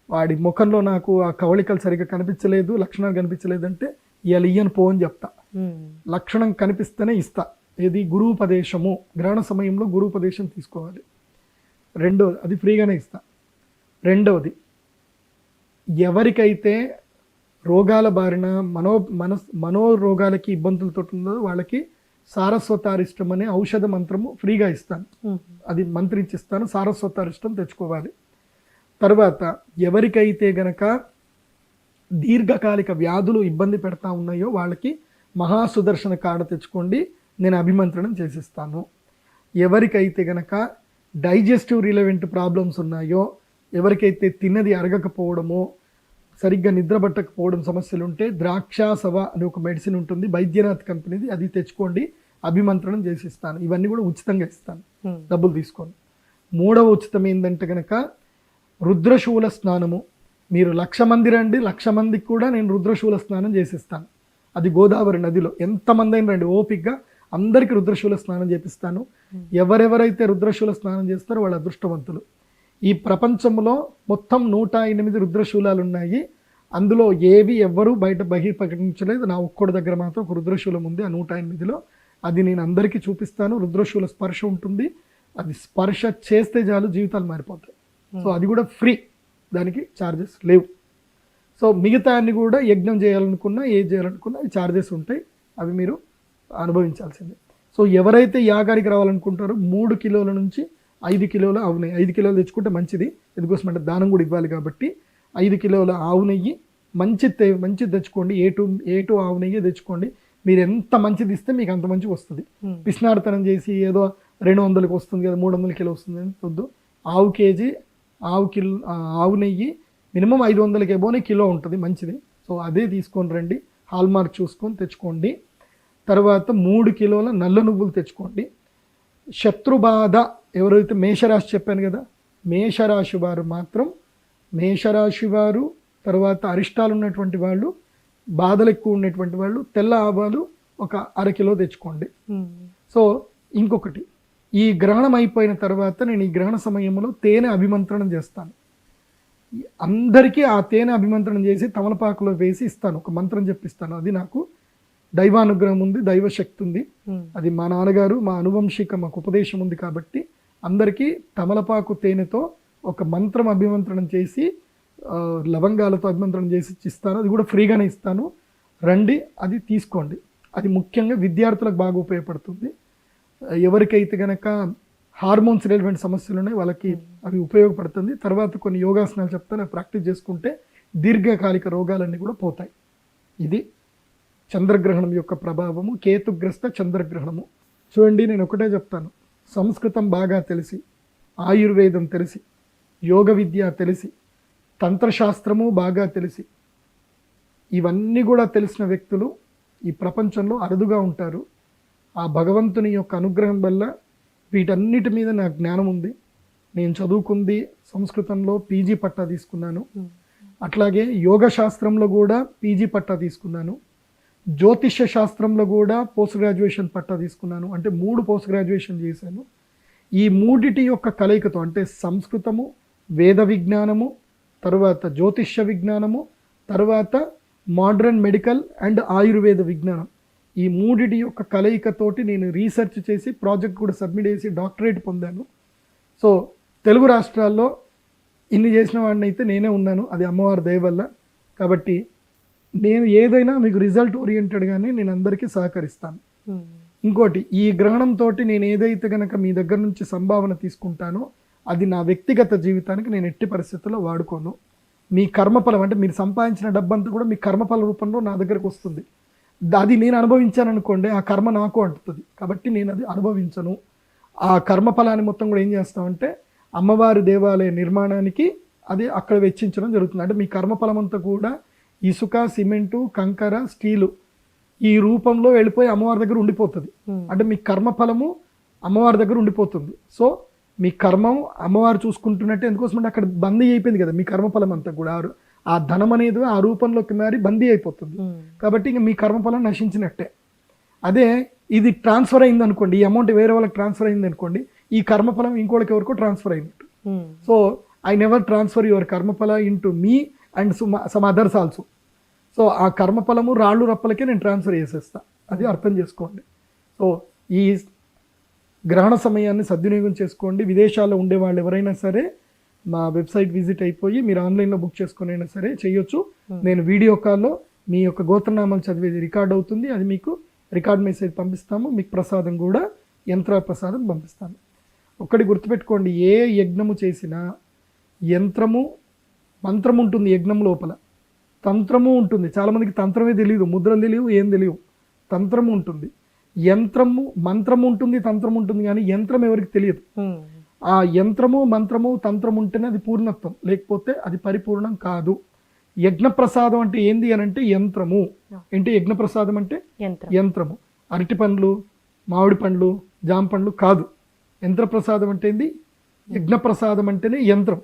వాడి ముఖంలో నాకు ఆ కవళికలు సరిగ్గా కనిపించలేదు, లక్షణాలు కనిపించలేదు అంటే ఇవాళ ఇయ్యను పో అని చెప్తా. లక్షణం కనిపిస్తేనే ఇస్తా. ఇది గురుపదేశము. గ్రహణ సమయంలో గురుపదేశం తీసుకోవాలి. రెండోది, అది ఫ్రీగానే ఇస్తా. రెండవది, ఎవరికైతే రోగాల బారిన మనోరోగాలకి ఇబ్బందులతో ఉందో వాళ్ళకి సారస్వతారిష్టం అనే ఔషధ మంత్రము ఫ్రీగా ఇస్తాను. అది మంత్రించిస్తాను. సారస్వతారిష్టం తెచ్చుకోవాలి. తర్వాత ఎవరికైతే గనక దీర్ఘకాలిక వ్యాధులు ఇబ్బంది పెడతా ఉన్నాయో వాళ్ళకి మహాసుదర్శన కాడ తెచ్చుకోండి, నేను అభిమంత్రణం చేసిస్తాను. ఎవరికైతే గనక డైజెస్టివ్ రిలవెంట్ ప్రాబ్లమ్స్ ఉన్నాయో, ఎవరికైతే తిన్నది అరగకపోవడమో, సరిగ్గా నిద్రపట్టకపోవడం సమస్యలు ఉంటే ద్రాక్షాసవ అనే ఒక మెడిసిన్ ఉంటుంది, వైద్యనాథ్ కంపెనీది, అది తెచ్చుకోండి, అభిమంత్రణం చేసిస్తాను. ఇవన్నీ కూడా ఉచితంగా ఇస్తాను, డబ్బులు తీసుకోండి. మూడవ ఉచితం ఏంటంటే కనుక రుద్రశూల స్నానము. మీరు 1,00,000 మంది రండి, 1,00,000 మందికి కూడా నేను రుద్రశూల స్నానం చేసిస్తాను. అది గోదావరి నదిలో ఎంతమంది అయినా రండి, ఓపికగా అందరికీ రుద్రశూల స్నానం చేపిస్తాను. ఎవరెవరైతే రుద్రశూల స్నానం చేస్తారో వాళ్ళ అదృష్టవంతులు. ఈ ప్రపంచంలో మొత్తం 108 రుద్రశూలాలు ఉన్నాయి. అందులో ఏవి ఎవ్వరూ బయట బహిర్ప్రకటించలేదు. నా ఒక్కడి దగ్గర మాత్రం ఒక రుద్రశూలం ఉంది, ఆ 108లో. అది నేను అందరికీ చూపిస్తాను. రుద్రశూల స్పర్శ ఉంటుంది. అది స్పర్శ చేస్తే చాలు జీవితాలు మారిపోతాయి. సో అది కూడా ఫ్రీ, దానికి ఛార్జెస్ లేవు. సో మిగతా అన్ని కూడా యజ్ఞం చేయాలనుకున్నా, ఏది చేయాలనుకున్నా అవి ఛార్జెస్ ఉంటాయి, అవి మీరు అనుభవించాల్సిందే. సో ఎవరైతే యాగానికి రావాలనుకుంటారో 3 కిలోల నుంచి 5 కిలోల ఆవు నెయ్యి, 5 కిలోలు తెచ్చుకుంటే మంచిది. ఎందుకోసం అంటే దానం కూడా ఇవ్వాలి కాబట్టి 5 కిలోల ఆవు నెయ్యి మంచిది తెచ్చుకోండి. ఏ2 ఆవు నెయ్యి తెచ్చుకోండి. మీరు ఎంత మంచిది ఇస్తే మీకు అంత మంచిగా వస్తుంది. పిసినార్తనం చేసి ఏదో 200కి వస్తుంది కదా, 300 కిలో వస్తుంది అని వద్దు. ఆవు నెయ్యి మినిమం 500కి ఎబోనే కిలో ఉంటుంది, మంచిది. సో అదే తీసుకొని రండి, హాల్మార్క్ చూసుకొని తెచ్చుకోండి. తర్వాత 3 కిలోల నల్ల నువ్వులు తెచ్చుకోండి. శత్రుబాధ ఎవరైతే మేషరాశి చెప్పాను కదా, మేషరాశి వారు మాత్రం, మేషరాశి వారు తర్వాత అరిష్టాలు ఉన్నటువంటి వాళ్ళు, బాధలు ఎక్కువ ఉన్నటువంటి వాళ్ళు తెల్ల ఆవాలు ఒక 1/2 కిలో తెచ్చుకోండి. సో ఇంకొకటి, ఈ గ్రహణం అయిపోయిన తర్వాత నేను ఈ గ్రహణ సమయంలో తేనె అభిమంత్రణం చేస్తాను. అందరికీ ఆ తేనె అభిమంత్రణం చేసి తమలపాకులో వేసి ఇస్తాను, ఒక మంత్రం చెప్పిస్తాను. అది నాకు దైవానుగ్రహం ఉంది, దైవశక్తి ఉంది. అది మా నాన్నగారు, మా అనువంశిక, మాకు ఉపదేశం ఉంది కాబట్టి అందరికీ తమలపాకు తేనెతో ఒక మంత్రం అభిమంత్రణం చేసి లవంగాలతో అభిమంత్రణం చేసి ఇస్తాను. అది కూడా ఫ్రీగానే ఇస్తాను, రండి, అది తీసుకోండి. అది ముఖ్యంగా విద్యార్థులకు బాగా ఉపయోగపడుతుంది. ఎవరికైతే గనక హార్మోన్స్ రిలేవెంట్ సమస్యలు ఉన్నాయి వాళ్ళకి అవి ఉపయోగపడుతుంది. తర్వాత కొన్ని యోగాసనాలు చెప్తాను, ప్రాక్టీస్ చేసుకుంటే దీర్ఘకాలిక రోగాలన్నీ కూడా పోతాయి. ఇది చంద్రగ్రహణం యొక్క ప్రభావము, కేతుగ్రస్త చంద్రగ్రహణము. చూడండి, నేను ఒకటే చెప్తాను, సంస్కృతం బాగా తెలిసి, ఆయుర్వేదం తెలిసి, యోగ విద్య తెలిసి, తంత్రశాస్త్రము బాగా తెలిసి, ఇవన్నీ కూడా తెలిసిన వ్యక్తులు ఈ ప్రపంచంలో అరుదుగా ఉంటారు. ఆ భగవంతుని యొక్క అనుగ్రహం వల్ల వీటన్నిటి మీద నాకు జ్ఞానం ఉంది. నేను చదువుకుంది సంస్కృతంలో పీజీ పట్టా తీసుకున్నాను. అట్లాగే యోగ శాస్త్రంలో కూడా పీజీ పట్టా తీసుకున్నాను. జ్యోతిష్య శాస్త్రంలో కూడా పోస్ట్ గ్రాడ్యుయేషన్ పట్టా తీసుకున్నాను. అంటే 3 పోస్ట్ గ్రాడ్యుయేషన్ చేశాను. ఈ మూడిటి యొక్క కలయికతో, అంటే సంస్కృతము, వేద విజ్ఞానము, తర్వాత జ్యోతిష్య విజ్ఞానము, తర్వాత మోడర్న్ మెడికల్ అండ్ ఆయుర్వేద విజ్ఞానం, ఈ మూడిటి యొక్క కలయికతోటి నేను రీసెర్చ్ చేసి ప్రాజెక్ట్ కూడా సబ్మిట్ చేసి డాక్టరేట్ పొందాను. సో తెలుగు రాష్ట్రాల్లో ఇన్ని చేసిన వాడిని అయితే నేనే ఉన్నాను, అది అమ్మవారి దయ వల్ల. కాబట్టి నేను ఏదైనా మీకు రిజల్ట్ ఓరియంటెడ్గానే నేను అందరికీ సహకరిస్తాను. ఇంకోటి, ఈ గ్రహణంతో నేను ఏదైతే కనుక మీ దగ్గర నుంచి సంభావన తీసుకుంటానో అది నా వ్యక్తిగత జీవితానికి నేను ఎట్టి పరిస్థితుల్లో వాడుకోను. మీ కర్మఫలం, అంటే మీరు సంపాదించిన డబ్బంతా కూడా మీ కర్మఫల రూపంలో నా దగ్గరకు వస్తుంది. అది నేను అనుభవించాను అనుకోండి, ఆ కర్మ నాకు అంటుతుంది. కాబట్టి నేను అది అనుభవించను. ఆ కర్మఫలాన్ని మొత్తం కూడా ఏం చేస్తామంటే అమ్మవారి దేవాలయ నిర్మాణానికి అది అక్కడ వెచ్చించడం జరుగుతుంది. అంటే మీ కర్మఫలం అంతా కూడా ఇసుక, సిమెంటు, కంకర, స్టీలు ఈ రూపంలో వెళ్ళిపోయి అమ్మవారి దగ్గర ఉండిపోతుంది. ఉమ్, అంటే మీ కర్మఫలము అమ్మవారి దగ్గర ఉండిపోతుంది. సో మీ కర్మం అమ్మవారు చూసుకుంటున్నట్టే, ఎందుకోసమంటే అక్కడ బందీ అయిపోయింది కదా మీ కర్మఫలం అంతా కూడా. ఆ ధనం అనేది ఆ రూపంలోకి మారి బందీ అయిపోతుంది. ఉమ్, కాబట్టి ఇంక మీ కర్మఫలం నశించినట్టే. అదే ఇది ట్రాన్స్ఫర్ అయింది అనుకోండి, ఈ అమౌంట్ వేరే వాళ్ళకి ట్రాన్స్ఫర్ అయింది అనుకోండి, ఈ కర్మఫలం ఇంకోళ్ళకి ఎవరికో ట్రాన్స్ఫర్ అయినట్టు. Um, so I never transfer your కర్మఫల into me and some others also. So ఆ కర్మఫలము రాళ్ళు రప్పలకే నేను ట్రాన్స్ఫర్ చేసేస్తా, అది అర్థం చేసుకోండి. సో ఈ గ్రహణ సమయాన్ని సద్వినియోగం చేసుకోండి. విదేశాల్లో ఉండే వాళ్ళు ఎవరైనా సరే మా వెబ్సైట్ విజిట్ అయిపోయి మీరు ఆన్లైన్లో బుక్ చేసుకుని అయినా సరే చేయొచ్చు. నేను వీడియో కాల్లో మీ యొక్క గోత్రనామాలు చదివేది రికార్డ్ అవుతుంది, అది మీకు రికార్డ్ మెసేజ్ పంపిస్తాము. మీకు ప్రసాదం కూడా యంత్ర ప్రసాదం పంపిస్తాను. ఒక్కటి గుర్తుపెట్టుకోండి, ఏ యజ్ఞము చేసినా యంత్రము మంత్రం ఉంటుంది, యజ్ఞం లోపల తంత్రము ఉంటుంది. చాలామందికి తంత్రమే తెలియదు, ముద్రలు తెలియవు, ఏం తెలియవు. తంత్రము ఉంటుంది, యంత్రము మంత్రము ఉంటుంది, తంత్రం ఉంటుంది, కానీ యంత్రం ఎవరికి తెలియదు. ఉమ్, ఆ యంత్రము మంత్రము తంత్రం ఉంటేనే అది పూర్ణత్వం, లేకపోతే అది పరిపూర్ణం కాదు. యజ్ఞప్రసాదం అంటే ఏంది అని అంటే యంత్రము. ఏంటి యజ్ఞప్రసాదం అంటే? యంత్రం. యంత్రము. అరటి పండ్లు, మామిడి పండ్లు, జామ పండ్లు కాదు. యంత్రప్రసాదం అంటే ఏంది? యజ్ఞప్రసాదం అంటేనే యంత్రం.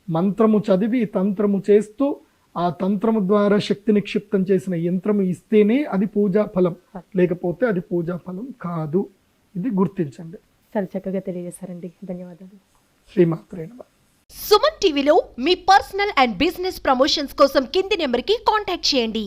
మంత్రము చదివి తంత్రము చేస్తూ ఆ తంత్రము ద్వారా శక్తి నిక్షిప్తం చేసిన యంత్రము ఇస్తేనే అది పూజా ఫలం, లేకపోతే అది పూజా ఫలం కాదు. ఇది గుర్తించండి. చాలా చక్కగా తెలియజేశారండి, ధన్యవాదాలు. శ్రీమాత్రే నమః. సుమన్ టీవీలో మీ పర్సనల్ అండ్ బిజినెస్ ప్రమోషన్స్ కోసం కింది నెంబర్కి కాంటాక్ట్ చేయండి.